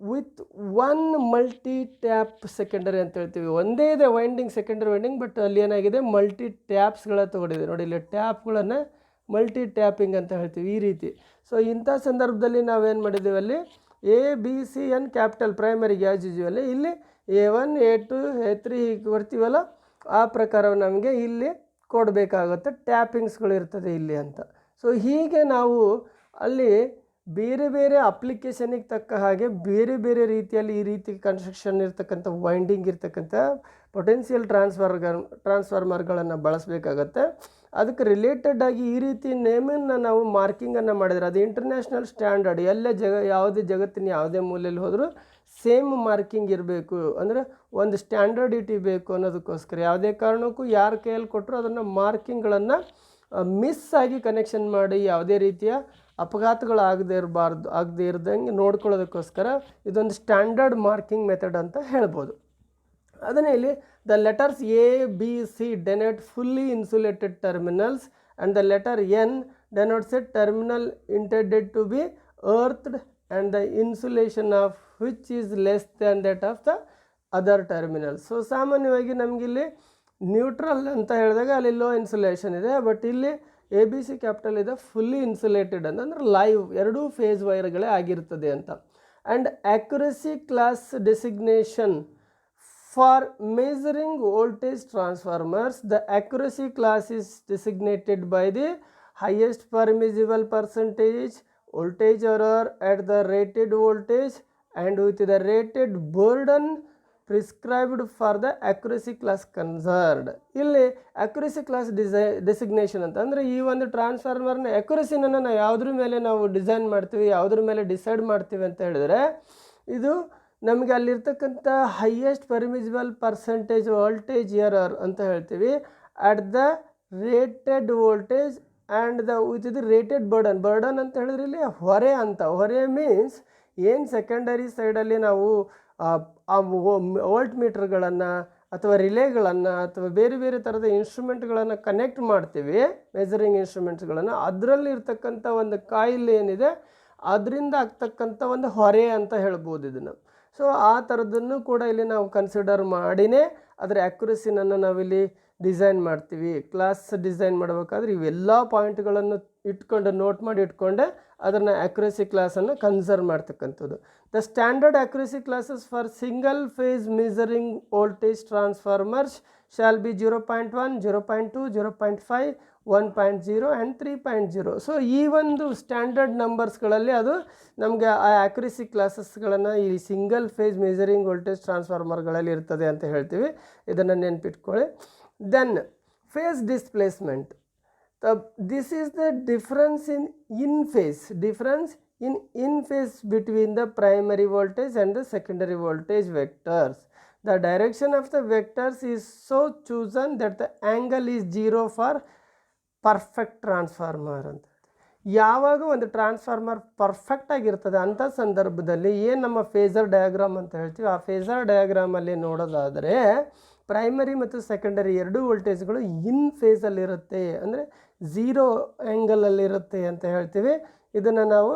with 1 multi tap secondary ಅಂತ ಹೇಳ್ತೀವಿ. ಒಂದೇ ಇದೆ ವೈಂಡಿಂಗ್, ಸೆಕೆಂಡರಿ ವೈಂಡಿಂಗ್, ಬಟ್ ಅಲ್ಲಿ ಏನಾಗಿದೆ ಮಲ್ಟಿ ಟ್ಯಾಪ್ಸ್ಗಳ ತೊಗೊಂಡಿದೆ ನೋಡಿ. ಇಲ್ಲಿ ಟ್ಯಾಪ್ಗಳನ್ನು ಮಲ್ಟಿ ಟ್ಯಾಪಿಂಗ್ ಅಂತ ಹೇಳ್ತೀವಿ ಈ ರೀತಿ. ಸೊ ಇಂಥ ಸಂದರ್ಭದಲ್ಲಿ ನಾವೇನು ಮಾಡಿದ್ದೀವಿ, ಅಲ್ಲಿ A B C N capital ಪ್ರೈಮರಿಗೆ ಆ್ಯಸ್ ಯೂಶುವಲ್ ಇಲ್ಲಿ A1 A2 A3 ಹೀಗೆ ಕೊಡ್ತೀವಲ್ಲ, ಆ ಪ್ರಕಾರ ನಮಗೆ ಇಲ್ಲಿ ಕೊಡಬೇಕಾಗುತ್ತೆ, ಟ್ಯಾಪಿಂಗ್ಸ್ಗಳು ಇರ್ತದೆ ಇಲ್ಲಿ ಅಂತ. ಸೊ ಹೀಗೆ ನಾವು ಅಲ್ಲಿ ಬೇರೆ ಬೇರೆ ಅಪ್ಲಿಕೇಶನಿಗೆ ತಕ್ಕ ಹಾಗೆ ಬೇರೆ ಬೇರೆ ರೀತಿಯಲ್ಲಿ ಈ ರೀತಿ ಕನ್ಸ್ಟ್ರಕ್ಷನ್ ಇರ್ತಕ್ಕಂಥ ವೈಂಡಿಂಗ್ ಇರ್ತಕ್ಕಂಥ ಪೊಟೆನ್ಷಿಯಲ್ ಟ್ರಾನ್ಸ್ಫಾರ್ಮರ್ಗಳನ್ನು ಬಳಸಬೇಕಾಗತ್ತೆ. ಅದಕ್ಕೆ ರಿಲೇಟೆಡ್ ಆಗಿ ಈ ರೀತಿ ನೇಮನ್ನು ನಾವು ಮಾರ್ಕಿಂಗನ್ನು ಮಾಡಿದರೆ ಅದು ಇಂಟರ್ನ್ಯಾಷನಲ್ ಸ್ಟ್ಯಾಂಡರ್ಡ್, ಎಲ್ಲೇ ಯಾವುದೇ ಜಗತ್ತಿನ ಯಾವುದೇ ಮೂಲೆಯಲ್ಲಿ ಹೋದರೂ ಸೇಮ್ ಮಾರ್ಕಿಂಗ್ ಇರಬೇಕು, ಅಂದರೆ ಒಂದು ಸ್ಟ್ಯಾಂಡರ್ಡಿಟಿ ಬೇಕು ಅನ್ನೋದಕ್ಕೋಸ್ಕರ ಯಾವುದೇ ಕಾರಣಕ್ಕೂ ಯಾರ ಕೈಯಲ್ಲಿ ಕೊಟ್ಟರು ಅದನ್ನು ಮಾರ್ಕಿಂಗ್ಗಳನ್ನು ಮಿಸ್ ಆಗಿ ಕನೆಕ್ಷನ್ ಮಾಡಿ ಯಾವುದೇ ರೀತಿಯ ಅಪಘಾತಗಳಾಗದೇ ಇರದಂಗೆ ನೋಡ್ಕೊಳ್ಳೋದಕ್ಕೋಸ್ಕರ ಇದೊಂದು ಸ್ಟ್ಯಾಂಡರ್ಡ್ ಮಾರ್ಕಿಂಗ್ ಮೆಥಡ್ ಅಂತ ಹೇಳ್ಬೋದು. ಅದನ್ನೇ ಇಲ್ಲಿ the letters A B C denote fully insulated terminals and the letter N denotes a terminal intended to be earthed and the insulation of which is less than that of the other terminals. So ಸಾಮಾನ್ಯವಾಗಿ ನಮಗಿಲ್ಲಿ ನ್ಯೂಟ್ರಲ್ ಅಂತ ಹೇಳಿದಾಗ ಅಲ್ಲಿ ಲೋ ಇನ್ಸುಲೇಷನ್ ಇದೆ, ಬಟ್ ಇಲ್ಲಿ ಎ ಬಿ ಸಿ ಕ್ಯಾಪಿಟಲ್ ಇದೆ ಫುಲ್ಲಿ ಇನ್ಸುಲೇಟೆಡ್ ಅಂತಂದರೆ ಲೈವ್ ಎರಡೂ ಫೇಸ್ ವೈರ್ಗಳೇ ಆಗಿರ್ತದೆ ಅಂತ. And accuracy class designation for measuring voltage transformers, the accuracy class is designated by the highest permissible percentage voltage error at the rated voltage and with the rated burden prescribed for the accuracy class concerned. ಇಲ್ಲಿ accuracy class ಡೆಸಿಗ್ನೇಷನ್ ಅಂತ ಅಂದರೆ ಈ ಒಂದು ಟ್ರಾನ್ಸ್ಫಾರ್ಮರ್ನ ಅಕ್ಯುರಸಿನ ನಾವು ಯಾವುದ್ರ ಮೇಲೆ ನಾವು ಡಿಸೈನ್ ಮಾಡ್ತೀವಿ, ಯಾವುದ್ರ ಮೇಲೆ ಡಿಸೈಡ್ ಮಾಡ್ತೀವಿ ಅಂತ ಹೇಳಿದರೆ ಇದು ನಮಗೆ ಅಲ್ಲಿರ್ತಕ್ಕಂಥ highest permissible percentage voltage error ಅಂತ ಹೇಳ್ತೀವಿ at the rated voltage and the with the rated burden ಅಂತ ಹೇಳಿದ್ರೆ ಇಲ್ಲಿ ಹೊರೆ ಅಂತ. ಹೊರೆ ಮೀನ್ಸ್ ಏನು ಸೆಕೆಂಡರಿ ಸೈಡಲ್ಲಿ ನಾವು ಆ ವೋಲ್ಟ್ ಮೀಟರ್ಗಳನ್ನು ಅಥವಾ ರಿಲೇಗಳನ್ನು ಅಥವಾ ಬೇರೆ ಬೇರೆ ಥರದ ಇನ್ಸ್ಟ್ರೂಮೆಂಟ್ಗಳನ್ನು ಕನೆಕ್ಟ್ ಮಾಡ್ತೀವಿ, ಮೆಜರಿಂಗ್ ಇನ್ಸ್ಟ್ರೂಮೆಂಟ್ಸ್ಗಳನ್ನು, ಅದರಲ್ಲಿ ಇರ್ತಕ್ಕಂಥ ಒಂದು ಕಾಯಿಲ್ ಏನಿದೆ ಅದರಿಂದ ಆಗ್ತಕ್ಕಂಥ ಒಂದು ಹೊರೆ ಅಂತ ಹೇಳ್ಬೋದು ಇದನ್ನು. ಸೊ ಆ ಥರದನ್ನು ಕೂಡ ಇಲ್ಲಿ ನಾವು ಕನ್ಸಿಡರ್ ಮಾಡಿನೇ ಅದರ ಆ್ಯಕ್ಯುರಸಿನ ನಾವಿಲ್ಲಿ ಡಿಸೈನ್ ಮಾಡ್ತೀವಿ. ಕ್ಲಾಸ್ ಡಿಸೈನ್ ಮಾಡಬೇಕಾದ್ರೆ ಇವೆಲ್ಲ ಪಾಯಿಂಟ್ಗಳನ್ನು ನೋಟ್ ಮಾಡಿ ಇಟ್ಕೊಂಡೆ ಅದನ್ನು ಆ್ಯಕ್ಯುರಸಿ ಕ್ಲಾಸನ್ನು ಕನ್ಸರ್ವ್ ಮಾಡ್ತಕ್ಕಂಥದ್ದು. The standard accuracy classes for single phase measuring voltage transformers shall be 0.1, 0.2, 0.5, 1.0 and 3.0. So ಈ ಒಂದು ಸ್ಟ್ಯಾಂಡರ್ಡ್ ನಂಬರ್ಸ್ಗಳಲ್ಲಿ ಅದು ನಮಗೆ ಆ ಆ್ಯಕ್ಯುರಸಿ ಕ್ಲಾಸಸ್ಗಳನ್ನು ಈ ಸಿಂಗಲ್ ಫೇಸ್ ಮೆಜರಿಂಗ್ ವೋಲ್ಟೇಜ್ ಟ್ರಾನ್ಸ್ಫಾರ್ಮರ್ಗಳಲ್ಲಿ ಇರ್ತದೆ ಅಂತ ಹೇಳ್ತೀವಿ. ಇದನ್ನು ನೆನ್ಪಿಟ್ಕೊಳ್ಳಿ. Then phase displacement, this is the difference in phase between the primary voltage and the secondary voltage vectors. The direction of the vectors is so chosen that the angle is 0 for perfect transformer ಅಂತ. ಯಾವಾಗ ಒಂದು ಟ್ರಾನ್ಸ್ಫಾರ್ಮರ್ ಪರ್ಫೆಕ್ಟ್ ಆಗಿರ್ತದೆ ಅಂಥ ಸಂದರ್ಭದಲ್ಲಿ ಏನು ನಮ್ಮ ಫೇಸರ್ ಡಯಾಗ್ರಾಮ್ ಅಂತ ಹೇಳ್ತೀವಿ, ಆ ಫೇಸರ್ ಡಯಾಗ್ರಾಮಲ್ಲಿ ನೋಡೋದಾದರೆ ಪ್ರೈಮರಿ ಮತ್ತು ಸೆಕೆಂಡರಿ ಎರಡೂ ವೋಲ್ಟೇಜ್ಗಳು ಇನ್ ಫೇಸಲ್ಲಿರುತ್ತೆ, ಅಂದರೆ 0 ಆ್ಯಂಗಲಲ್ಲಿರುತ್ತೆ ಅಂತ ಹೇಳ್ತೀವಿ. ಇದನ್ನು ನಾವು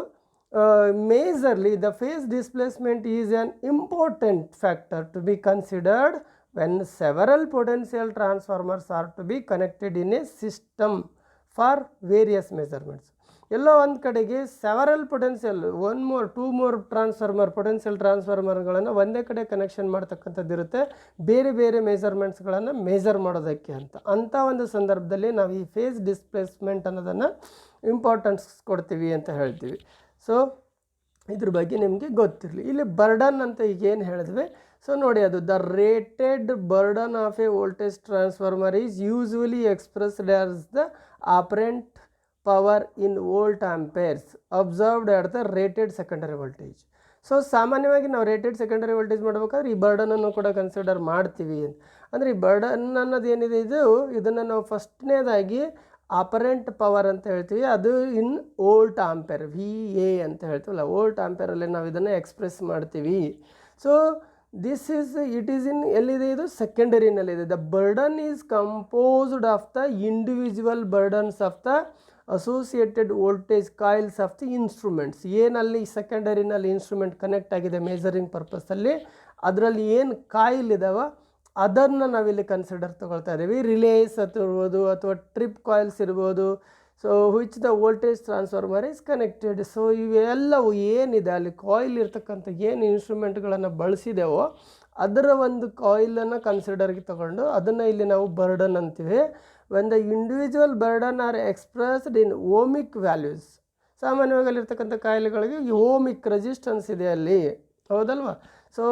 majorly the phase displacement is an important factor to be considered when several potential transformers are to be connected in a system for various measurements. ಎಲ್ಲೋ ಒಂದು ಕಡೆಗೆ several potential 1 more 2 more potential ಟ್ರಾನ್ಸ್ಫಾರ್ಮರ್ಗಳನ್ನು ಒಂದೇ ಕಡೆ ಕನೆಕ್ಷನ್ ಮಾಡ್ತಕ್ಕಂಥದ್ದು ಇರುತ್ತೆ, ಬೇರೆ ಬೇರೆ ಮೆಜರ್ಮೆಂಟ್ಸ್ಗಳನ್ನು ಮೇಜರ್ ಮಾಡೋದಕ್ಕೆ ಅಂತ. ಅಂಥ ಒಂದು ಸಂದರ್ಭದಲ್ಲಿ ನಾವು ಈ ಫೇಸ್ ಡಿಸ್ಪ್ಲೇಸ್ಮೆಂಟ್ ಅನ್ನೋದನ್ನು ಇಂಪಾರ್ಟೆನ್ಸ್ ಕೊಡ್ತೀವಿ ಅಂತ ಹೇಳ್ತೀವಿ. ಸೊ ಇದ್ರ ಬಗ್ಗೆ ನಿಮಗೆ ಗೊತ್ತಿರಲಿ. ಇಲ್ಲಿ ಬರ್ಡನ್ ಅಂತ ಈಗ ಏನು ಹೇಳಿದ್ವಿ, ಸೊ ನೋಡಿ ಅದು the rated burden of a voltage transformer is usually expressed as the apparent power in volt amperes observed at the rated secondary voltage. So ಸಾಮಾನ್ಯವಾಗಿ ನಾವು ರೇಟೆಡ್ ಸೆಕೆಂಡರಿ ವೋಲ್ಟೇಜ್ ಮಾಡಬೇಕಾದ್ರೆ ಈ ಬರ್ಡನನ್ನು ಕೂಡ ಕನ್ಸಿಡರ್ ಮಾಡ್ತೀವಿ. ಅಂದರೆ ಈ ಬರ್ಡನ್ ಅನ್ನೋದು ಏನಿದೆ ಇದನ್ನು ನಾವು ಫಸ್ಟ್ನೇದಾಗಿ ಅಪರೆಂಟ್ ಪವರ್ ಅಂತ ಹೇಳ್ತೀವಿ, ಅದು ಇನ್ ವೋಲ್ಟ್ ಆಂಪೇರ್ VA ಅಂತ ಹೇಳ್ತೀವಲ್ಲ, ವೋಲ್ಟ್ ಆಂಪೇರಲ್ಲಿ ನಾವು ಇದನ್ನು ಎಕ್ಸ್ಪ್ರೆಸ್ ಮಾಡ್ತೀವಿ. ಸೊ ಇಟ್ ಈಸ್ ಇನ್ ಎಲ್ಲಿದೆ, ಇದು ಸೆಕೆಂಡರಿನಲ್ಲಿದೆ. The burden is composed of the individual burdens of the associated voltage coils of the instruments. ಏನಲ್ಲಿ ಸೆಕೆಂಡರಿನಲ್ಲಿ ಇನ್ಸ್ಟ್ರೂಮೆಂಟ್ ಕನೆಕ್ಟ್ ಆಗಿದೆ ಮೇಜರಿಂಗ್ ಪರ್ಪಸ್ಸಲ್ಲಿ, ಅದರಲ್ಲಿ ಏನು ಕಾಯಿಲ್ ಇದಾವೆ ಅದನ್ನು ನಾವಿಲ್ಲಿ ಕನ್ಸಿಡರ್ ತೊಗೊಳ್ತಾ ಇದ್ದೀವಿ. ರಿಲೇಸ್ ಇರ್ಬೋದು ಅಥವಾ ಟ್ರಿಪ್ ಕಾಯಿಲ್ಸ್ ಇರ್ಬೋದು. So which the voltage transformer is connected. So ಇವೆಲ್ಲವು ಏನಿದೆ ಅಲ್ಲಿ ಕಾಯಿಲ್ ಇರ್ತಕ್ಕಂಥ ಏನು ಇನ್ಸ್ಟ್ರೂಮೆಂಟ್ಗಳನ್ನು ಬಳಸಿದೆವೋ ಅದರ ಒಂದು ಕಾಯಿಲನ್ನು ಕನ್ಸಿಡರ್ಗೆ ತಗೊಂಡು ಅದನ್ನು ಇಲ್ಲಿ ನಾವು ಬರ್ಡನ್ ಅಂತೀವಿ. When the individual burden are expressed in ohmic values. ಸಾಮಾನ್ಯವಾಗಿ ಅಲ್ಲಿರ್ತಕ್ಕಂಥ ಕಾಯಿಲೆಗಳಿಗೆ ಓಮಿಕ್ ರೆಸಿಸ್ಟೆನ್ಸ್ ಇದೆ ಅಲ್ಲಿ, ಹೌದಲ್ವಾ? So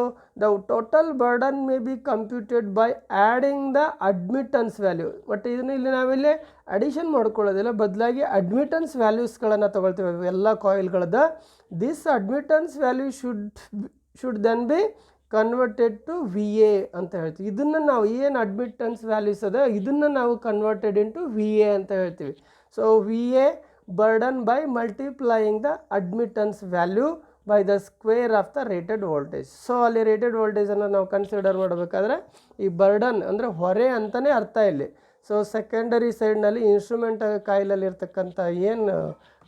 the total burden may be computed by adding the admittance value. But ಇದನ್ನು ಇಲ್ಲಿ ನಾವಿಲ್ಲಿ ಅಡಿಷನ್ ಮಾಡ್ಕೊಳ್ಳೋದಿಲ್ಲ, ಬದಲಾಗಿ ಅಡ್ಮಿಟನ್ಸ್ ವ್ಯಾಲ್ಯೂಸ್ಗಳನ್ನು ತೊಗೊಳ್ತೀವಿ ಎಲ್ಲ ಕಾಯಿಲ್ಗಳದ್ದು. This admittance value should then be converted to V A ಅಂತ ಹೇಳ್ತೀವಿ. ಇದನ್ನು ನಾವು ಏನು ಅಡ್ಮಿಟನ್ಸ್ ವ್ಯಾಲ್ಯೂಸ್ ಅದ ಇದನ್ನು ನಾವು ಕನ್ವರ್ಟೆಡ್ ಇಂಟು ವಿ ಎ ಅಂತ ಹೇಳ್ತೀವಿ. So we A burden by multiplying the admittance value by the square of the rated voltage. So ಅಲ್ಲಿ ರೇಟೆಡ್ ವೋಲ್ಟೇಜನ್ನು ನಾವು ಕನ್ಸಿಡರ್ ಮಾಡಬೇಕಾದ್ರೆ ಈ ಬರ್ಡನ್ ಅಂದರೆ ಹೊರೆ ಅಂತಲೇ ಅರ್ಥ ಇಲ್ಲಿ. ಸೊ ಸೆಕೆಂಡರಿ ಸೈಡ್ನಲ್ಲಿ ಇನ್ಸ್ಟ್ರೂಮೆಂಟ್ ಕಾಯಿಲಲ್ಲಿ ಇರ್ತಕ್ಕಂಥ ಏನು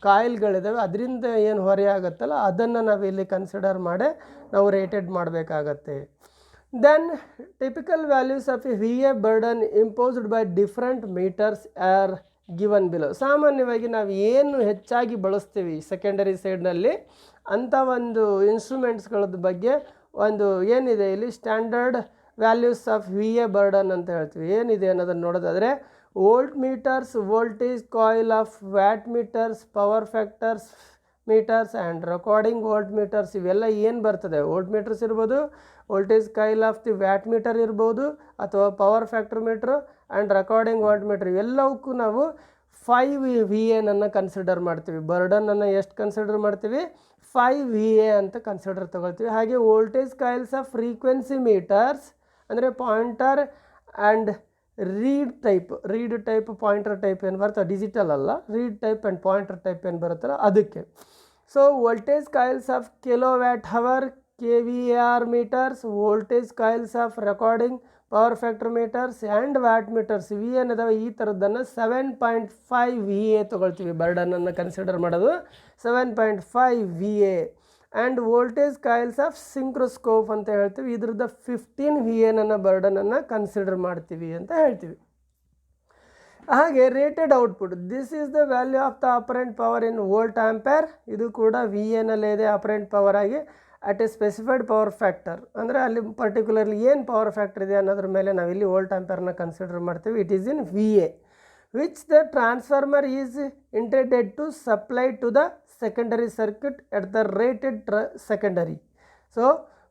ಕಾಯಿಲ್ಗಳಿದ್ದಾವೆ ಅದರಿಂದ ಏನು ಹೊರೆ ಆಗುತ್ತಲ್ಲ ಅದನ್ನು ನಾವು ಇಲ್ಲಿ ಕನ್ಸಿಡರ್ ಮಾಡಿ ನಾವು ರೇಟೆಡ್ ಮಾಡಬೇಕಾಗತ್ತೆ. Then typical values of a V A burden imposed by different meters are given below. ಸಾಮಾನ್ಯವಾಗಿ ನಾವು ಏನು ಹೆಚ್ಚಾಗಿ ಬಳಸ್ತೀವಿ ಸೆಕೆಂಡರಿ ಸೈಡ್ನಲ್ಲಿ ಅಂಥ ಒಂದು ಇನ್ಸ್ಟ್ರೂಮೆಂಟ್ಸ್ಗಳದ ಬಗ್ಗೆ ಒಂದು ಏನಿದೆ ಇಲ್ಲಿ standard values of V A burden ಅಂತ ಹೇಳ್ತೀವಿ. ಏನಿದೆ ಅನ್ನೋದನ್ನು ನೋಡೋದಾದರೆ volt meters, voltage coil of watt meters, power factors meters and recording volt meters ಇವೆಲ್ಲ ಏನು ಬರ್ತದೆ, ವೋಲ್ಟ್ ಮೀಟರ್ಸ್ ಇರ್ಬೋದು, voltage coil of the watt meter ಇರ್ಬೋದು ಅಥವಾ power factor meter and recording volt meter ಇವೆಲ್ಲವಕ್ಕೂ ನಾವು 5 ವಿ ಎನನ್ನು ಕನ್ಸಿಡರ್ ಮಾಡ್ತೀವಿ. ಬರ್ಡನನ್ನು ಎಷ್ಟು ಕನ್ಸಿಡರ್ ಮಾಡ್ತೀವಿ, 5 ವಿ ಎ ಅಂತ ಕನ್ಸಿಡರ್ ತೊಗೊಳ್ತೀವಿ. ಹಾಗೆ voltage coils of frequency meters ಅಂದರೆ pointer and reed type pointer type ಏನು ಬರ್ತದೆ ಡಿಜಿಟಲ್ ಅಲ್ಲ, reed type and pointer type ಏನು ಬರುತ್ತಲ್ಲ ಅದಕ್ಕೆ. So voltage coils of kilo watt hour KVAR meters, voltage coils of recording power factor meters and watt meters ಇವು ಏನಿದಾವೆ ಈ ಥರದ್ದನ್ನು 7.5 ವಿ ಎ ತೊಗೊಳ್ತೀವಿ. ಬರ್ಡನನ್ನು ಕನ್ಸಿಡರ್ ಮಾಡೋದು 7.5 V A. And voltage coils of synchroscope ಅಂತ ಹೇಳ್ತೀವಿ. ಇದ್ರದ್ದು 15 ವಿ ಎನನ್ನು ಬರ್ಡನನ್ನು ಕನ್ಸಿಡರ್ ಮಾಡ್ತೀವಿ ಅಂತ ಹೇಳ್ತೀವಿ. ಹಾಗೆ rated output, this is the value of the apparent power in volt ampere. ಇದು ಕೂಡ ವಿ ಎನಲ್ಲೇ ಇದೆ ಅಪರೆಂಟ್ ಪವರ್ ಆಗಿ at A specified power factor. ಅಂದರೆ ಅಲ್ಲಿ ಪರ್ಟಿಕ್ಯುಲರ್ಲಿ ಏನು ಪವರ್ ಫ್ಯಾಕ್ಟರ್ ಇದೆ ಅನ್ನೋದ್ರ ಮೇಲೆ ನಾವಿಲ್ಲಿ ವೋಲ್ಟ್ ಆಂಪೇರ್ನ ಕನ್ಸಿಡರ್ ಮಾಡ್ತೀವಿ. It is in V A which the transformer is intended to supply to the secondary circuit at the rated secondary. So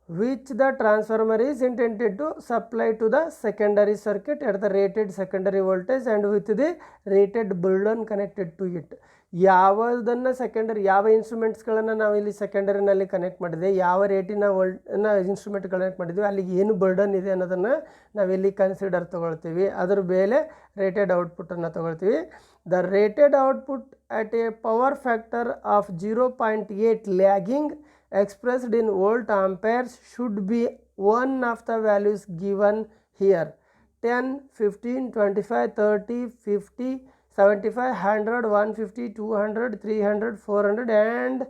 which the transformer is intended to supply to the secondary circuit at the rated secondary voltage and with the rated burden connected to it. ಯಾವುದನ್ನು ಸೆಕೆಂಡರಿ ಯಾವ ಇನ್ಸ್ಟ್ರೂಮೆಂಟ್ಸ್ಗಳನ್ನು ನಾವು ಇಲ್ಲಿ ಸೆಕೆಂಡರಿನಲ್ಲಿ ಕನೆಕ್ಟ್ ಮಾಡಿದೆ, ಯಾವ ರೇಟಿನ ಇನ್ಸ್ಟ್ರೂಮೆಂಟ್ ಕನೆಕ್ಟ್ ಮಾಡಿದ್ವಿ ಅಲ್ಲಿಗೆ ಏನು ಬರ್ಡನ್ ಇದೆ ಅನ್ನೋದನ್ನು ನಾವಿಲ್ಲಿ ಕನ್ಸಿಡರ್ ತೊಗೊಳ್ತೀವಿ. ಅದರ ಮೇಲೆ ರೇಟೆಡ್ ಔಟ್ಪುಟ್ಟನ್ನು ತೊಗೊಳ್ತೀವಿ. The rated output at a power factor of 0.8 lagging expressed in volt amperes should be one of the values given here: 10, 15, 25, 30, 50, 75, 100, 150, 200, 300, 400 and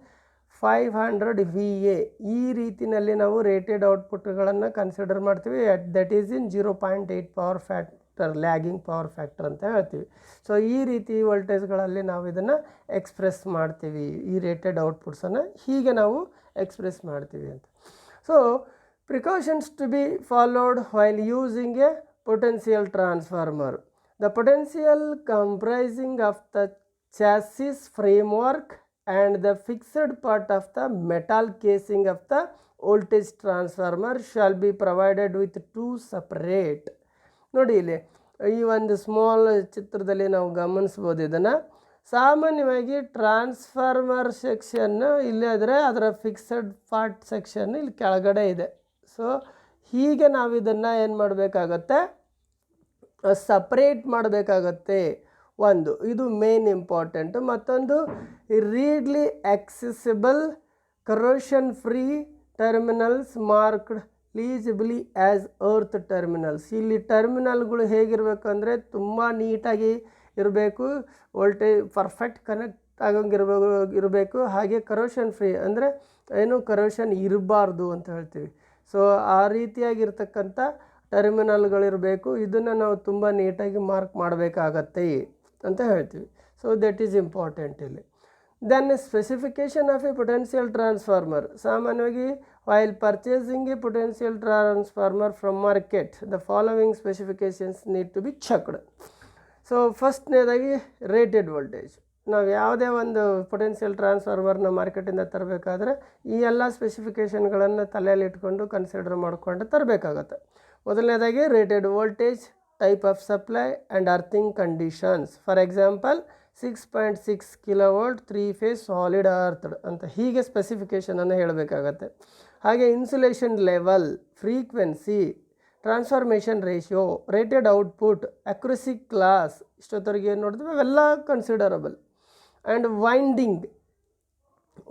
500 VA. ಈ ರೀತಿಯಲ್ಲಿ ನಾವು ರೇಟೆಡ್ ಔಟ್ಪುಟ್ಗಳನ್ನು ಕನ್ಸಿಡರ್ ಮಾಡ್ತೀವಿ. That is in 0.8 power factor, lagging power factor ಅಂತ ಹೇಳ್ತೀವಿ. ಸೊ ಈ ರೀತಿ ವೋಲ್ಟೇಜ್ಗಳಲ್ಲಿ ನಾವು ಇದನ್ನು ಎಕ್ಸ್ಪ್ರೆಸ್ ಮಾಡ್ತೀವಿ. ಈ ರೇಟೆಡ್ ಔಟ್ಪುಟ್ಸನ್ನು ಹೀಗೆ ನಾವು ಎಕ್ಸ್ಪ್ರೆಸ್ ಮಾಡ್ತೀವಿ ಅಂತ. So precautions to be followed while using a potential transformer. The potential comprising of the chassis framework and the fixed part of the metal casing of the voltage transformer shall be provided with two separate. ನೋಡಿ ಇಲ್ಲಿ ಈ ಒಂದು ಸ್ಮಾಲ್ ಚಿತ್ರದಲ್ಲಿ ನಾವು ಗಮನಿಸ್ಬೋದು. ಇದನ್ನು ಸಾಮಾನ್ಯವಾಗಿ ಟ್ರಾನ್ಸ್ಫಾರ್ಮರ್ ಸೆಕ್ಷನ್ನು ಇಲ್ಲೇ ಇದ್ದರೆ ಅದರ ಫಿಕ್ಸಡ್ ಪಾರ್ಟ್ ಸೆಕ್ಷನ್ ಇಲ್ಲಿ ಕೆಳಗಡೆ ಇದೆ. ಸೊ ಹೀಗೆ ನಾವು ಇದನ್ನು ಏನು ಮಾಡಬೇಕಾಗತ್ತೆ, ಸಪ್ರೇಟ್ ಮಾಡಬೇಕಾಗತ್ತೆ. ಒಂದು ಇದು ಮೇನ್ ಇಂಪಾರ್ಟೆಂಟ್. ಮತ್ತೊಂದು readily accessible corrosion free terminals marked legibly as earth terminals. ಇಲ್ಲಿ ಟರ್ಮಿನಲ್ಗಳು ಹೇಗಿರಬೇಕು ಅಂದರೆ ತುಂಬ ನೀಟಾಗಿ ಇರಬೇಕು, ವೋಲ್ಟೇಜ್ ಪರ್ಫೆಕ್ಟ್ ಕನೆಕ್ಟ್ ಇರಬೇಕು. ಹಾಗೆ ಕರೋಷನ್ ಫ್ರೀ ಅಂದರೆ ಏನು ಕರೋಷನ್ ಇರಬಾರ್ದು ಅಂತ ಹೇಳ್ತೀವಿ. ಸೊ ಆ ರೀತಿಯಾಗಿರ್ತಕ್ಕಂಥ ಟರ್ಮಿನಲ್ಗಳಿರಬೇಕು. ಇದನ್ನು ನಾವು ತುಂಬ ನೀಟಾಗಿ ಮಾರ್ಕ್ ಮಾಡಬೇಕಾಗತ್ತೆ ಅಂತ ಹೇಳ್ತೀವಿ. ಸೊ ದಟ್ ಈಸ್ ಇಂಪಾರ್ಟೆಂಟ್ ಇಲ್ಲಿ. Then specification of a potential transformer. ಸಾಮಾನ್ಯವಾಗಿ while purchasing a potential transformer from market the following specifications need to be checked. So ಫಸ್ಟ್ನೇದಾಗಿ ರೇಟೆಡ್ ವೋಲ್ಟೇಜ್. ನಾವು ಯಾವುದೇ ಒಂದು ಪೊಟೆನ್ಷಿಯಲ್ ಟ್ರಾನ್ಸ್ಫಾರ್ಮರ್ನ ಮಾರ್ಕೆಟಿಂದ ತರಬೇಕಾದ್ರೆ ಈ ಎಲ್ಲ ಸ್ಪೆಸಿಫಿಕೇಷನ್ಗಳನ್ನು ತಲೆಯಲ್ಲಿ ಇಟ್ಕೊಂಡು ಕನ್ಸಿಡರ್ ಮಾಡಿಕೊಂಡು ತರಬೇಕಾಗತ್ತೆ. ಮೊದಲನೇದಾಗಿ rated voltage, type of supply and earthing conditions. For example 6.6 kilovolt 3 phase solid earthed ಅಂತ ಹೀಗೆ ಸ್ಪೆಸಿಫಿಕೇಷನನ್ನು ಹೇಳಬೇಕಾಗತ್ತೆ. ಹಾಗೆ insulation level, frequency, transformation ratio, rated output, accuracy class, ಇಷ್ಟೊತ್ತವರೆಗೆ ಏನು ನೋಡಿದ್ವಿ ಅವೆಲ್ಲ ಕನ್ಸಿಡರಬಲ್. ಆ್ಯಂಡ್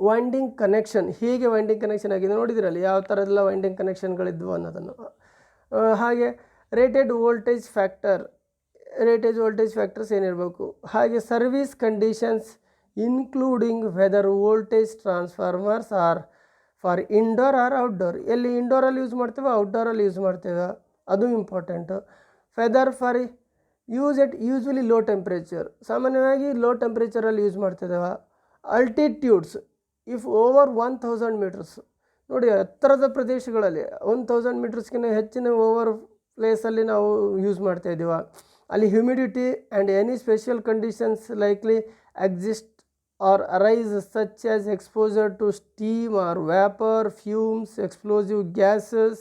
ವೈಂಡಿಂಗ್ ಕನೆಕ್ಷನ್, ಹೇಗೆ ವೈಂಡಿಂಗ್ ಕನೆಕ್ಷನ್ ಆಗಿದೆ ನೋಡಿದಿರಲ್ಲಿ, ಯಾವ ಥರದೆಲ್ಲ ವೈಂಡಿಂಗ್ ಕನೆಕ್ಷನ್ಗಳಿದ್ವು ಅನ್ನೋದನ್ನು. ಹಾಗೆ ರೇಟೆಡ್ ವೋಲ್ಟೇಜ್ ಫ್ಯಾಕ್ಟರ್ಸ್ ಏನಿರಬೇಕು. ಹಾಗೆ service conditions including whether voltage transformers are for indoor or outdoor, ಎಲ್ಲಿ ಇಂಡೋರಲ್ಲಿ ಯೂಸ್ ಮಾಡ್ತೇವೆ ಔಟ್ಡೋರಲ್ಲಿ ಯೂಸ್ ಮಾಡ್ತೇವೆ ಅದು important. Whether for use at usually low temperature, ಸಾಮಾನ್ಯವಾಗಿ ಲೋ ಟೆಂಪ್ರೇಚರಲ್ಲಿ ಯೂಸ್ ಮಾಡ್ತಿದ್ದೇವೆ. ಅಲ್ಟಿಟ್ಯೂಡ್ಸ್ ಇಫ್ ಓವರ್ 1000 ಮೀಟರ್ಸ್, ನೋಡಿ ಎತ್ತರದ ಪ್ರದೇಶಗಳಲ್ಲಿ 1000 ಮೀಟರ್ಸ್ಗಿಂತ ಹೆಚ್ಚಿನ ಓವರ್ ಪ್ಲೇಸಲ್ಲಿ ನಾವು ಯೂಸ್ ಮಾಡ್ತಾ ಇದ್ದೀವ. ಅಲ್ಲಿ humidity and any special conditions likely exist or arise such as exposure to steam or vapor, fumes, explosive gases,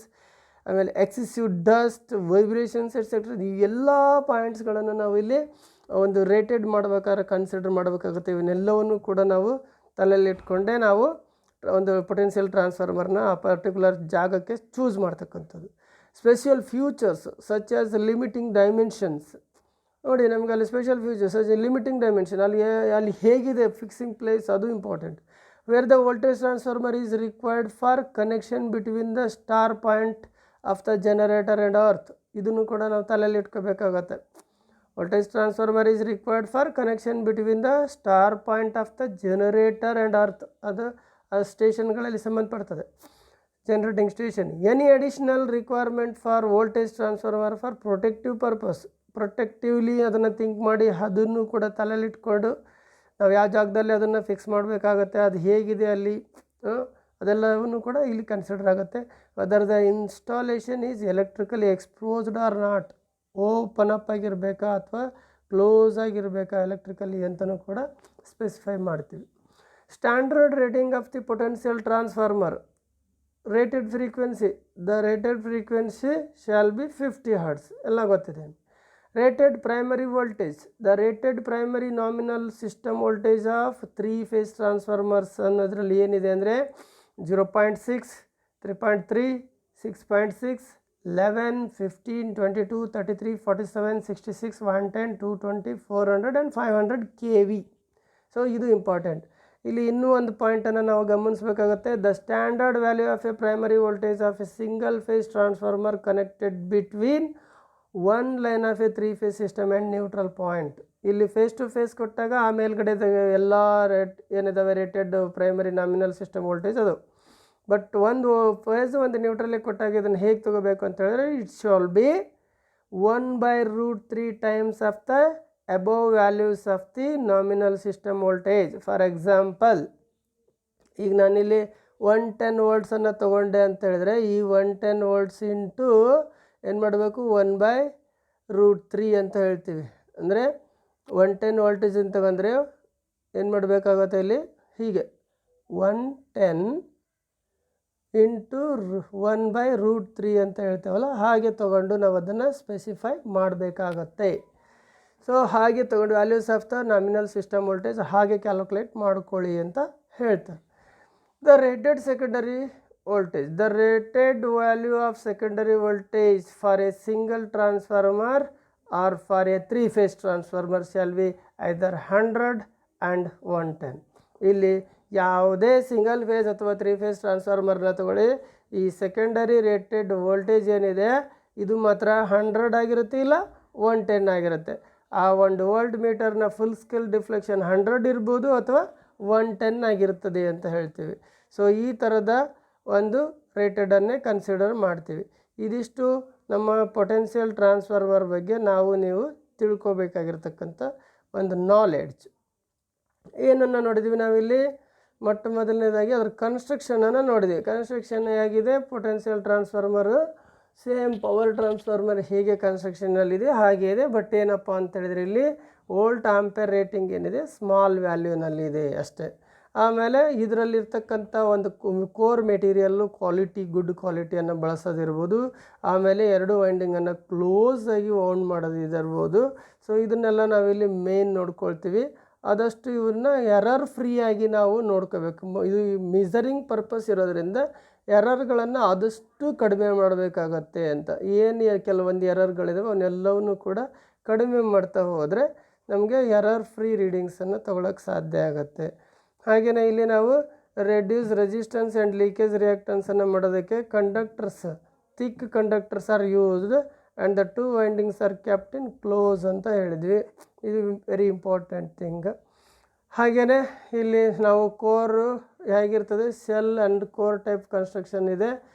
ಆಮೇಲೆ ಎಕ್ಸೆಸಿವ್ ಡಸ್ಟ್, ವೈಬ್ರೇಷನ್ಸ್ ಎಟ್ಸೆಟ್ರಾ. ಈ ಎಲ್ಲ ಪಾಯಿಂಟ್ಸ್ಗಳನ್ನು ನಾವು ಇಲ್ಲಿ ಒಂದು ರೇಟೆಡ್ ಮಾಡಬೇಕಾದ್ರೆ ಕನ್ಸಿಡರ್ ಮಾಡಬೇಕಾಗುತ್ತೆ. ಇವನ್ನೆಲ್ಲವನ್ನು ಕೂಡ ನಾವು ತಲೆಯಲ್ಲಿ ಇಟ್ಕೊಂಡೇ ನಾವು ಒಂದು ಪೊಟೆನ್ಷಿಯಲ್ ಟ್ರಾನ್ಸ್ಫಾರ್ಮರ್ನ ಆ ಪರ್ಟಿಕ್ಯುಲರ್ ಜಾಗಕ್ಕೆ ಚೂಸ್ ಮಾಡ್ತಕ್ಕಂಥದ್ದು. Special features such as limiting dimensions, ನೋಡಿ ನಮಗೆ ಅಲ್ಲಿ ಸ್ಪೆಷಲ್ ಫ್ಯೂಚರ್ಸ್ ಲಿಮಿಟಿಂಗ್ ಡೈಮೆನ್ಷನ್, ಅಲ್ಲಿ ಹೇಗಿದೆ ಫಿಕ್ಸಿಂಗ್ ಪ್ಲೇಸ್ ಅದು important. Where the voltage transformer is required for connection between the star point of the generator and earth, ಇದನ್ನು ಕೂಡ ನಾವು ತಲೆಯಲ್ಲಿ ಇಟ್ಕೋಬೇಕಾಗತ್ತೆ. Voltage transformer is required for connection between the star point of the generator and earth, ಅದು ಆ ಸ್ಟೇಷನ್ಗಳಲ್ಲಿ ಸಂಬಂಧಪಡ್ತದೆ, generating station. Any additional requirement for voltage transformer for protective purpose, protectively ಅದನ್ನು ಥಿಂಕ್ ಮಾಡಿ ಅದನ್ನು ಕೂಡ ತಲೆಯಲ್ಲಿಟ್ಕೊಂಡು ನಾವು ಯಾವ ಜಾಗದಲ್ಲಿ ಅದನ್ನು ಫಿಕ್ಸ್ ಮಾಡಬೇಕಾಗತ್ತೆ, ಅದು ಹೇಗಿದೆ ಅಲ್ಲಿ ಅದೆಲ್ಲವನ್ನು ಕೂಡ ಇಲ್ಲಿ ಕನ್ಸಿಡರ್ ಆಗುತ್ತೆ. Whether the installation is electrically exposed or not, open up ಆಗಿರಬೇಕಾ ಅಥವಾ ಕ್ಲೋಸ್ ಆಗಿರಬೇಕಾ ಎಲೆಕ್ಟ್ರಿಕಲಿ ಅಂತಲೂ ಕೂಡ ಸ್ಪೆಸಿಫೈ ಮಾಡ್ತೀವಿ. Standard rating of the potential transformer, rated frequency, the rated frequency shall be 50 hertz, ಎಲ್ಲ ಗೊತ್ತಿದೆ. Rated primary voltage, the rated primary nominal system voltage of 3 phase transformers ಅನ್ನೋದ್ರಲ್ಲಿ ಏನಿದೆ ಅಂದರೆ 0.6, 3.3, 6.6, 11, 15, 22, 33, 47, 66, 110, 220, 400 ಆ್ಯಂಡ್ 500 kV. ಸೊ ಇದು ಇಂಪಾರ್ಟೆಂಟ್. ಇಲ್ಲಿ ಇನ್ನೂ ಒಂದು ಪಾಯಿಂಟನ್ನು ನಾವು ಗಮನಿಸಬೇಕಾಗುತ್ತೆ. The standard value of a primary voltage of a single phase transformer connected between one line of a 3 phase system and neutral point. ಇಲ್ಲಿ ಫೇಸ್ ಟು ಫೇಸ್ ಕೊಟ್ಟಾಗ ಆ ಮೇಲ್ಗಡೆ ಎಲ್ಲ ಏನಿದಾವೆ rated primary nominal system voltage ಅದು. ಬಟ್ ಒಂದು ಫೇಸ್ ಒಂದು ನ್ಯೂಟ್ರಲಿಗೆ ಕೊಟ್ಟಾಗ ಇದನ್ನು ಹೇಗೆ ತೊಗೋಬೇಕು ಅಂತ ಹೇಳಿದ್ರೆ it shall be 1/√3 times of the above values of the nominal system voltage. For example ಈಗ ನಾನಿಲ್ಲಿ 110 ವೋಲ್ಟ್ಸನ್ನು ತೊಗೊಂಡೆ ಅಂತ ಹೇಳಿದ್ರೆ ಈ 110 ವೋಲ್ಟ್ಸ್ ಇಂಟು ಏನು ಮಾಡಬೇಕು 1/√3 ಅಂತ ಹೇಳ್ತೀವಿ. ಅಂದರೆ 110 ವೋಲ್ಟೇಜ್ ಅಂತ ತಗೊಂಡ್ರೆ ಏನು ಮಾಡಬೇಕಾಗುತ್ತೆ ಇಲ್ಲಿ ಹೀಗೆ 110 ಇಂಟು 1/√3 ಅಂತ ಹೇಳ್ತೇವಲ್ಲ, ಹಾಗೆ ತೊಗೊಂಡು ನಾವು ಅದನ್ನು ಸ್ಪೆಸಿಫೈ ಮಾಡಬೇಕಾಗತ್ತೆ. ಸೊ ಹಾಗೆ ತೊಗೊಂಡು values of the nominal system voltage ಹಾಗೆ ಕ್ಯಾಲ್ಕುಲೇಟ್ ಮಾಡ್ಕೊಳ್ಳಿ ಅಂತ ಹೇಳ್ತಾರೆ. The rated secondary voltage, the rated value of secondary voltage for a single transformer or for a 3-phase transformer shall be either 100 and 110. ಇಲ್ಲಿ ಯಾವುದೇ ಸಿಂಗಲ್ ಫೇಸ್ ಅಥವಾ 3 ಫೇಸ್ ಟ್ರಾನ್ಸ್ಫಾರ್ಮರ್ನ ತಗೊಳ್ಳಿ, ಈ ಸೆಕೆಂಡರಿ ರೇಟೆಡ್ ವೋಲ್ಟೇಜ್ ಏನಿದೆ ಇದು ಮಾತ್ರ 100 ಆಗಿರುತ್ತೆ ಇಲ್ಲ 110 ಆಗಿರುತ್ತೆ. ಆ ಒಂದು ವೋಲ್ಟ್ ಮೀಟರ್ನ ಫುಲ್ ಸ್ಕೇಲ್ ಡಿಫ್ಲೆಕ್ಷನ್ 100 ಇರ್ಬೋದು ಅಥವಾ 110 ಆಗಿರ್ತದೆ ಅಂತ ಹೇಳ್ತೀವಿ. ಸೊ ಈ ಥರದ ಒಂದು ರೇಟೆಡನ್ನೇ ಕನ್ಸಿಡರ್ ಮಾಡ್ತೀವಿ. ಇದಿಷ್ಟು ನಮ್ಮ ಪೊಟೆನ್ಷಿಯಲ್ ಟ್ರಾನ್ಸ್ಫಾರ್ಮರ್ ಬಗ್ಗೆ ನೀವು ತಿಳ್ಕೊಬೇಕಾಗಿರ್ತಕ್ಕಂಥ ಒಂದು ನಾಲೆಡ್ಜ್. ಏನನ್ನು ನೋಡಿದ್ವಿ ನಾವಿಲ್ಲಿ, ಮೊದಲನೇದಾಗಿ ಅದರ ಕನ್ಸ್ಟ್ರಕ್ಷನನ್ನು ನೋಡಿದ್ವಿ. ಕನ್ಸ್ಟ್ರಕ್ಷನ್ ಹೇಗಿದೆ, potential transformer same power transformer ಹೇಗೆ ಕನ್ಸ್ಟ್ರಕ್ಷನಲ್ಲಿದೆ ಹಾಗೆ ಇದೆ. ಬಟ್ ಏನಪ್ಪ ಅಂತ ಹೇಳಿದ್ರೆ ಇಲ್ಲಿ ವೋಲ್ಟ್ ಆಂಪೇರ್ ರೇಟಿಂಗ್ ಏನಿದೆ ಸ್ಮಾಲ್ ವ್ಯಾಲ್ಯೂನಲ್ಲಿದೆ ಅಷ್ಟೇ. ಆಮೇಲೆ ಇದರಲ್ಲಿರ್ತಕ್ಕಂಥ ಒಂದು ಕೋರ್ ಮೆಟೀರಿಯಲ್ಲು ಗುಡ್ ಕ್ವಾಲಿಟಿಯನ್ನು ಬಳಸೋದಿರ್ಬೋದು. ಆಮೇಲೆ 2 ವೈಂಡಿಂಗನ್ನು ಕ್ಲೋಸಾಗಿ ವೌಂಡ್ ಮಾಡೋದಿರ್ಬೋದು. ಸೊ ಇದನ್ನೆಲ್ಲ ನಾವಿಲ್ಲಿ ಮೇನ್ ನೋಡ್ಕೊಳ್ತೀವಿ. ಆದಷ್ಟು ಇವನ್ನ ಎರರ್ ಫ್ರೀಯಾಗಿ ನಾವು ನೋಡ್ಕೋಬೇಕು. ಇದು ಮೆಜರಿಂಗ್ ಪರ್ಪಸ್ ಇರೋದ್ರಿಂದ ಎರರ್ಗಳನ್ನು ಆದಷ್ಟು ಕಡಿಮೆ ಮಾಡಬೇಕಾಗತ್ತೆ ಅಂತ. ಏನು ಕೆಲವೊಂದು ಎರರ್ಗಳಿದಾವೆ ಅವನ್ನೆಲ್ಲವನ್ನೂ ಕೂಡ ಕಡಿಮೆ ಮಾಡ್ತಾ ಹೋದರೆ ನಮಗೆ ಎರರ್ ಫ್ರೀ ರೀಡಿಂಗ್ಸನ್ನು ತೊಗೊಳಕ್ಕೆ ಸಾಧ್ಯ ಆಗುತ್ತೆ. ಹಾಗೆಯೇ ಇಲ್ಲಿ ನಾವು ರೆಡ್ಯೂಸ್ ರೆಸಿಸ್ಟೆನ್ಸ್ ಆ್ಯಂಡ್ ಲೀಕೇಜ್ ರಿಯಾಕ್ಟನ್ಸನ್ನು ಮಾಡೋದಕ್ಕೆ thick conductors are used and the 2 windings are kept in close ಅಂತ ಹೇಳಿದ್ವಿ. ಇದು ವೆರಿ ಇಂಪಾರ್ಟೆಂಟ್ ಥಿಂಗ್. ಹಾಗೆಯೇ ಇಲ್ಲಿ ನಾವು ಕೋರು ಹೇಗಿರ್ತದೆ shell and core type construction ಇದೆ.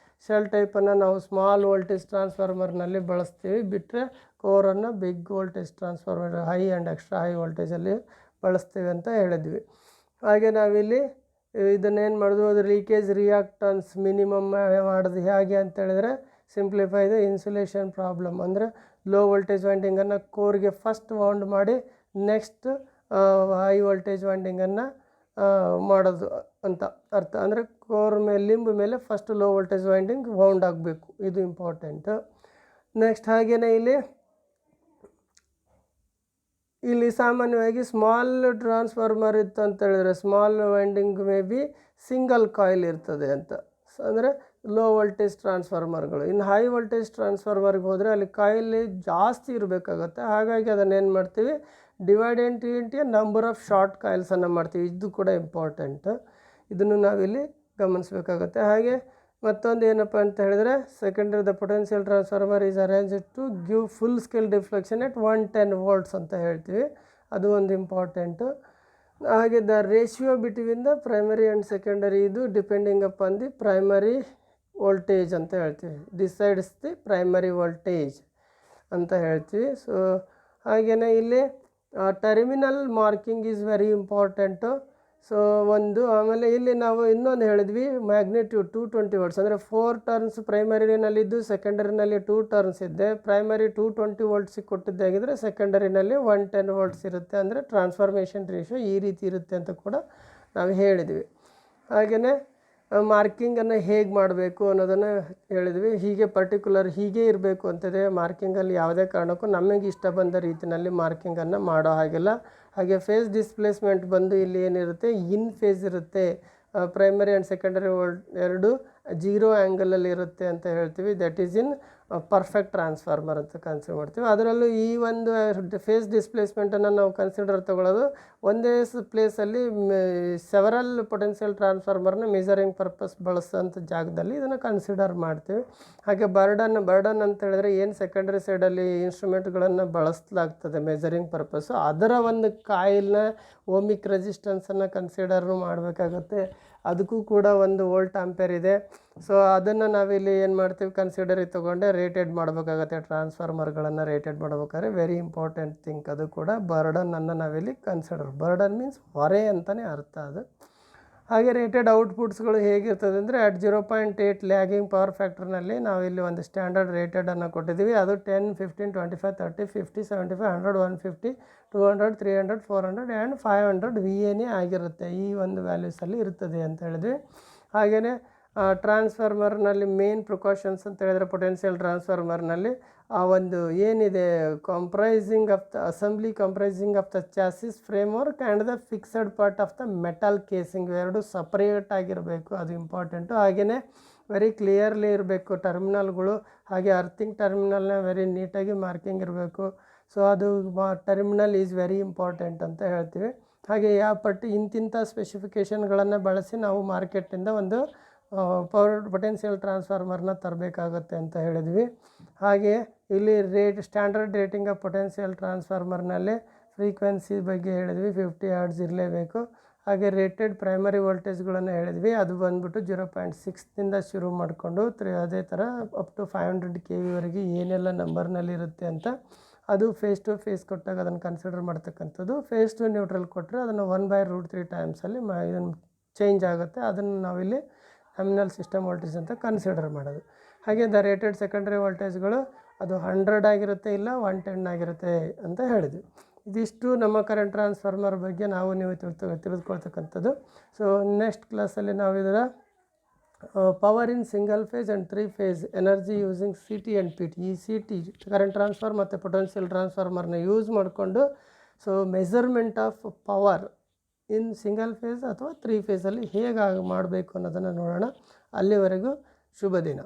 ಶೆಲ್ ಟೈಪನ್ನು ನಾವು ಸ್ಮಾಲ್ ವೋಲ್ಟೇಜ್ ಟ್ರಾನ್ಸ್ಫಾರ್ಮರ್ನಲ್ಲಿ ಬಳಸ್ತೀವಿ. ಬಿಟ್ಟರೆ ಕೋರನ್ನು big voltage transformer high and extra high ವೋಲ್ಟೇಜಲ್ಲಿ ಬಳಸ್ತೀವಿ ಅಂತ ಹೇಳಿದ್ವಿ. ಹಾಗೆ ನಾವಿಲ್ಲಿ ಇದನ್ನೇನು ಮಾಡಿದ್ವು, ಅದು ಲೀಕೇಜ್ ರಿಯಾಕ್ಟನ್ಸ್ ಮಿನಿಮಮ್ ಮಾಡೋದು ಹೇಗೆ ಅಂತ ಹೇಳಿದ್ರೆ ಸಿಂಪ್ಲಿಫೈ ದ ಇನ್ಸುಲೇಷನ್ ಪ್ರಾಬ್ಲಮ್. ಅಂದರೆ ಲೋ ವೋಲ್ಟೇಜ್ ವೈಂಡಿಂಗನ್ನು ಕೋರ್ಗೆ ಫಸ್ಟ್ ವೌಂಡ್ ಮಾಡಿ ನೆಕ್ಸ್ಟ್ ಹೈ ವೋಲ್ಟೇಜ್ ವೈಂಡಿಂಗನ್ನು ಮಾಡೋದು ಅಂತ ಅರ್ಥ. ಅಂದರೆ ಕೋರ್ ಮೇಲೆ ಲಿಂಬ್ ಮೇಲೆ first low voltage winding wound ಆಗಬೇಕು, ಇದು ಇಂಪಾರ್ಟೆಂಟು. ನೆಕ್ಸ್ಟ್ ಹಾಗೆಯೇ ಇಲ್ಲಿ ಸಾಮಾನ್ಯವಾಗಿ ಸ್ಮಾಲ್ ಟ್ರಾನ್ಸ್ಫಾರ್ಮರ್ ಇತ್ತು ಅಂತ ಹೇಳಿದ್ರೆ small winding may be single coil ಇರ್ತದೆ ಅಂತ. ಅಂದರೆ ಲೋ ವೋಲ್ಟೇಜ್ ಟ್ರಾನ್ಸ್ಫಾರ್ಮರ್ಗಳು. ಇನ್ನು ಹೈ ವೋಲ್ಟೇಜ್ ಟ್ರಾನ್ಸ್ಫಾರ್ಮರ್ಗೆ ಹೋದರೆ ಅಲ್ಲಿ ಕಾಯಿಲ್ ಜಾಸ್ತಿ ಇರಬೇಕಾಗತ್ತೆ. ಹಾಗಾಗಿ ಅದನ್ನೇನು ಮಾಡ್ತೀವಿ, divide into number of short ಕಾಯಿಲ್ಸನ್ನು ಮಾಡ್ತೀವಿ. ಇದು ಕೂಡ ಇಂಪಾರ್ಟೆಂಟ್, ಇದನ್ನು ನಾವಿಲ್ಲಿ ಗಮನಿಸಬೇಕಾಗತ್ತೆ. ಹಾಗೆ ಮತ್ತೊಂದು ಏನಪ್ಪ ಅಂತ ಹೇಳಿದ್ರೆ secondary the potential transformer is arranged to give full scale deflection at 110 volts ಅಂತ ಹೇಳ್ತೀವಿ. ಅದು ಒಂದು ಇಂಪಾರ್ಟೆಂಟು. ಹಾಗೆ the ratio between the primary and secondary ಇದು depending upon the primary voltage ಅಂತ ಹೇಳ್ತೀವಿ. ಡಿಸೈಡ್ಸ್ ದಿ ಪ್ರೈಮರಿ ವೋಲ್ಟೇಜ್ ಅಂತ ಹೇಳ್ತೀವಿ. ಸೊ ಹಾಗೆಯೇ ಇಲ್ಲಿ terminal marking is very important. So ಆಮೇಲೆ ಇಲ್ಲಿ ನಾವು ಇನ್ನೊಂದು ಹೇಳಿದ್ವಿ, ಮ್ಯಾಗ್ನಿಟ್ಯೂಡ್ 220 volts. ಅಂದರೆ 4 ಟರ್ನ್ಸ್ ಪ್ರೈಮರಿನಲ್ಲಿದ್ದು ಸೆಕೆಂಡರಿನಲ್ಲಿ 2 ಟರ್ನ್ಸ್ ಇದ್ದೆ. ಪ್ರೈಮರಿ 220 volts ಕೊಟ್ಟಿದ್ದಾಗಿದ್ದರೆ ಸೆಕೆಂಡರಿನಲ್ಲಿ 110 volts ಇರುತ್ತೆ. ಅಂದರೆ ಟ್ರಾನ್ಸ್ಫಾರ್ಮೇಷನ್ ರೇಷಿಯೋ ಈ ರೀತಿ ಇರುತ್ತೆ ಅಂತ ಕೂಡ ನಾವು ಹೇಳಿದ್ವಿ. ಹಾಗೆಯೇ ಮಾರ್ಕಿಂಗನ್ನು ಹೇಗೆ ಮಾಡಬೇಕು ಅನ್ನೋದನ್ನು ಹೇಳಿದ್ವಿ. ಹೀಗೆ ಪರ್ಟಿಕ್ಯುಲರ್ ಹೀಗೆ ಇರಬೇಕು ಅಂತಿದೆ. ಮಾರ್ಕಿಂಗಲ್ಲಿ ಯಾವುದೇ ಕಾರಣಕ್ಕೂ ನಮಗೆ ಇಷ್ಟ ಬಂದ ರೀತಿಯಲ್ಲಿ ಮಾರ್ಕಿಂಗನ್ನು ಮಾಡೋ ಹಾಗಿಲ್ಲ. ಹಾಗೆ ಫೇಸ್ ಡಿಸ್ಪ್ಲೇಸ್ಮೆಂಟ್ ಬಂದು ಇಲ್ಲಿ ಏನಿರುತ್ತೆ, ಇನ್ ಫೇಸ್ ಇರುತ್ತೆ. ಪ್ರೈಮರಿ ಆ್ಯಂಡ್ ಸೆಕೆಂಡರಿ ಎರಡು 0 ಆ್ಯಂಗಲಲ್ಲಿ ಇರುತ್ತೆ ಅಂತ ಹೇಳ್ತೀವಿ. That is in perfect transformer ಅಂತ ಕನ್ಸಿಡರ್ ಮಾಡ್ತೀವಿ. ಅದರಲ್ಲೂ ಈ ಒಂದು ಫೇಸ್ ಡಿಸ್ಪ್ಲೇಸ್ಮೆಂಟನ್ನು ನಾವು ಕನ್ಸಿಡರ್ ತಗೊಳ್ಳೋದು ಒಂದೇ ಪ್ಲೇಸಲ್ಲಿ ಸೆವರಲ್ ಪೊಟೆನ್ಷಿಯಲ್ ಟ್ರಾನ್ಸ್ಫಾರ್ಮರ್ನ ಮೆಜರಿಂಗ್ ಪರ್ಪಸ್ ಬಳಸೋಂಥ ಜಾಗದಲ್ಲಿ ಇದನ್ನು ಕನ್ಸಿಡರ್ ಮಾಡ್ತೀವಿ. ಹಾಗೆ ಬರ್ಡನ್ ಅಂತ ಹೇಳಿದ್ರೆ ಏನು ಸೆಕೆಂಡರಿ ಸೈಡಲ್ಲಿ ಇನ್ಸ್ಟ್ರೂಮೆಂಟ್ಗಳನ್ನು ಬಳಸಲಾಗ್ತದೆ ಮೆಜರಿಂಗ್ ಪರ್ಪಸ್ಸು, ಅದರ ಒಂದು ಕಾಯಿಲ್ನ ಓಮಿಕ್ ರೆಸಿಸ್ಟೆನ್ಸನ್ನು ಕನ್ಸಿಡರ್ ಮಾಡಬೇಕಾಗತ್ತೆ. ಅದಕ್ಕೂ ಕೂಡ ಒಂದು ವೋಲ್ಟ್ ಆಂಪೇರ್ ಇದೆ. ಸೊ ಅದನ್ನು ನಾವಿಲ್ಲಿ ಏನು ಮಾಡ್ತೀವಿ, ಕನ್ಸಿಡರಿಗೆ ತೊಗೊಂಡೆ ರೇಟೆಡ್ ಮಾಡಬೇಕಾಗತ್ತೆ. ಟ್ರಾನ್ಸ್ಫಾರ್ಮರ್ಗಳನ್ನು ರೇಟೆಡ್ ಮಾಡ್ಬೇಕಾದ್ರೆ ವೆರಿ ಇಂಪಾರ್ಟೆಂಟ್ ಥಿಂಗ್. ಅದು ಕೂಡ ಬರ್ಡನನ್ನು ನಾವಿಲ್ಲಿ ಬರ್ಡನ್ ಮೀನ್ಸ್ ಹೊರೆ ಅಂತಲೇ ಅರ್ಥ ಅದು. ಹಾಗೆ ರೇಟೆಡ್ ಔಟ್ಪುಟ್ಸ್ಗಳು ಹೇಗಿರ್ತದೆ ಅಂದರೆ ಅಟ್ 0.8 ಲ್ಯಾಗಿಂಗ್ ಪವರ್ ಫ್ಯಾಕ್ಟರ್ನಲ್ಲಿ ನಾವಿಲ್ಲಿ ಒಂದು ಸ್ಟ್ಯಾಂಡರ್ಡ್ ರೇಟೆಡನ್ನು ಕೊಟ್ಟಿದ್ದೀವಿ. ಅದು 10, 15, 25, 30, 50, 75, 100, 150, 200, 300, 400 ಆ್ಯಂಡ್ 500 VA ಆಗಿರುತ್ತೆ. ಈ ಒಂದು ವ್ಯಾಲ್ಯೂಸಲ್ಲಿ ಇರ್ತದೆ ಅಂತ ಹೇಳಿದ್ವಿ. ಹಾಗೆಯೇ ಟ್ರಾನ್ಸ್ಫಾರ್ಮರ್ನಲ್ಲಿ ಮೇನ್ ಪ್ರಿಕಾಷನ್ಸ್ ಅಂತ ಹೇಳಿದ್ರೆ ಪೊಟೆನ್ಷಿಯಲ್ ಟ್ರಾನ್ಸ್ಫಾರ್ಮರ್ನಲ್ಲಿ ಆ ಒಂದು ಏನಿದೆ comprising of the assembly comprising of the chassis framework and the fixed part of the metal casing ಎರಡು ಸಪ್ರೇಟ್ ಆಗಿರಬೇಕು, ಅದು ಇಂಪಾರ್ಟೆಂಟು. ಹಾಗೆಯೇ ವೆರಿ ಕ್ಲಿಯರ್ಲಿ ಇರಬೇಕು ಟರ್ಮಿನಲ್ಗಳು. ಹಾಗೆ ಅರ್ಥಿಂಗ್ ಟರ್ಮಿನಲ್ನ ವೆರಿ ನೀಟಾಗಿ ಮಾರ್ಕಿಂಗ್ ಇರಬೇಕು. ಸೊ ಅದು ಟರ್ಮಿನಲ್ ಈಸ್ ವೆರಿ ಇಂಪಾರ್ಟೆಂಟ್ ಅಂತ ಹೇಳ್ತೀವಿ. ಹಾಗೆ ಯಾವ ಇಂತಿಂಥ ಸ್ಪೆಸಿಫಿಕೇಷನ್ಗಳನ್ನು ಬಳಸಿ ನಾವು ಮಾರ್ಕೆಟಿಂದ ಒಂದು ಪೊಟೆನ್ಷಿಯಲ್ ಟ್ರಾನ್ಸ್ಫಾರ್ಮರ್ನ ತರಬೇಕಾಗತ್ತೆ ಅಂತ ಹೇಳಿದ್ವಿ. ಹಾಗೆ ಇಲ್ಲಿ ಸ್ಟ್ಯಾಂಡರ್ಡ್ ರೇಟಿಂಗ್ ಆಫ್ ಪೊಟೆನ್ಷಿಯಲ್ ಟ್ರಾನ್ಸ್ಫಾರ್ಮರ್ನಲ್ಲಿ ಫ್ರೀಕ್ವೆನ್ಸಿ ಬಗ್ಗೆ ಹೇಳಿದ್ವಿ, 50 Hz ಇರಲೇಬೇಕು. ಹಾಗೆ ರೇಟೆಡ್ ಪ್ರೈಮರಿ ವೋಲ್ಟೇಜ್ಗಳನ್ನು ಹೇಳಿದ್ವಿ, ಅದು ಬಂದ್ಬಿಟ್ಟು 0.6 ಶುರು ಮಾಡಿಕೊಂಡು ಅದೇ ಥರ ಅಪ್ ಟು 500 kV ಏನೆಲ್ಲ ನಂಬರ್ನಲ್ಲಿರುತ್ತೆ ಅಂತ. ಅದು ಫೇಸ್ ಟು ಫೇಸ್ ಕೊಟ್ಟಾಗ ಅದನ್ನು ಕನ್ಸಿಡರ್ ಮಾಡ್ತಕ್ಕಂಥದ್ದು. ಫೇಸ್ ಟು ನ್ಯೂಟ್ರಲ್ ಕೊಟ್ಟರೆ ಅದನ್ನು 1/√3 ಟೈಮ್ಸಲ್ಲಿ ಇದನ್ನು ಚೇಂಜ್ ಆಗುತ್ತೆ. ಅದನ್ನು ನಾವಿಲ್ಲಿ ನಾಮಿನಲ್ ಸಿಸ್ಟಮ್ ವೋಲ್ಟೇಜ್ ಅಂತ ಕನ್ಸಿಡರ್ ಮಾಡೋದು. ಹಾಗೆ ದ ರೇಟೆಡ್ ಸೆಕೆಂಡ್ರಿ ವೋಲ್ಟೇಜ್ಗಳು ಅದು 100 ಆಗಿರುತ್ತೆ, ಇಲ್ಲ 110 ಆಗಿರುತ್ತೆ ಅಂತ ಹೇಳಿದ್ವಿ. ಇದಿಷ್ಟು ನಮ್ಮ ಕರೆಂಟ್ ಟ್ರಾನ್ಸ್ಫಾರ್ಮರ್ ಬಗ್ಗೆ ನಾವು ನೀವು ತಿಳಿದುಕೊಳ್ತಕ್ಕಂಥದ್ದು. ಸೊ ನೆಕ್ಸ್ಟ್ ಕ್ಲಾಸಲ್ಲಿ ನಾವು ಇದರ power in single phase and 3 phase energy using C T and P T, ಈ ಸಿ ಟಿ ಕರೆಂಟ್ ಟ್ರಾನ್ಸ್ಫಾರ್ ಮತ್ತು ಪೊಟೆನ್ಷಿಯಲ್ ಟ್ರಾನ್ಸ್ಫಾರ್ಮರ್ನ ಯೂಸ್ ಮಾಡಿಕೊಂಡು so measurement of power in single phase ಅಥವಾ 3 ಫೇಸಲ್ಲಿ ಹೇಗೆ ಮಾಡಬೇಕು ಅನ್ನೋದನ್ನು ನೋಡೋಣ. ಅಲ್ಲಿವರೆಗೂ ಶುಭ ದಿನ.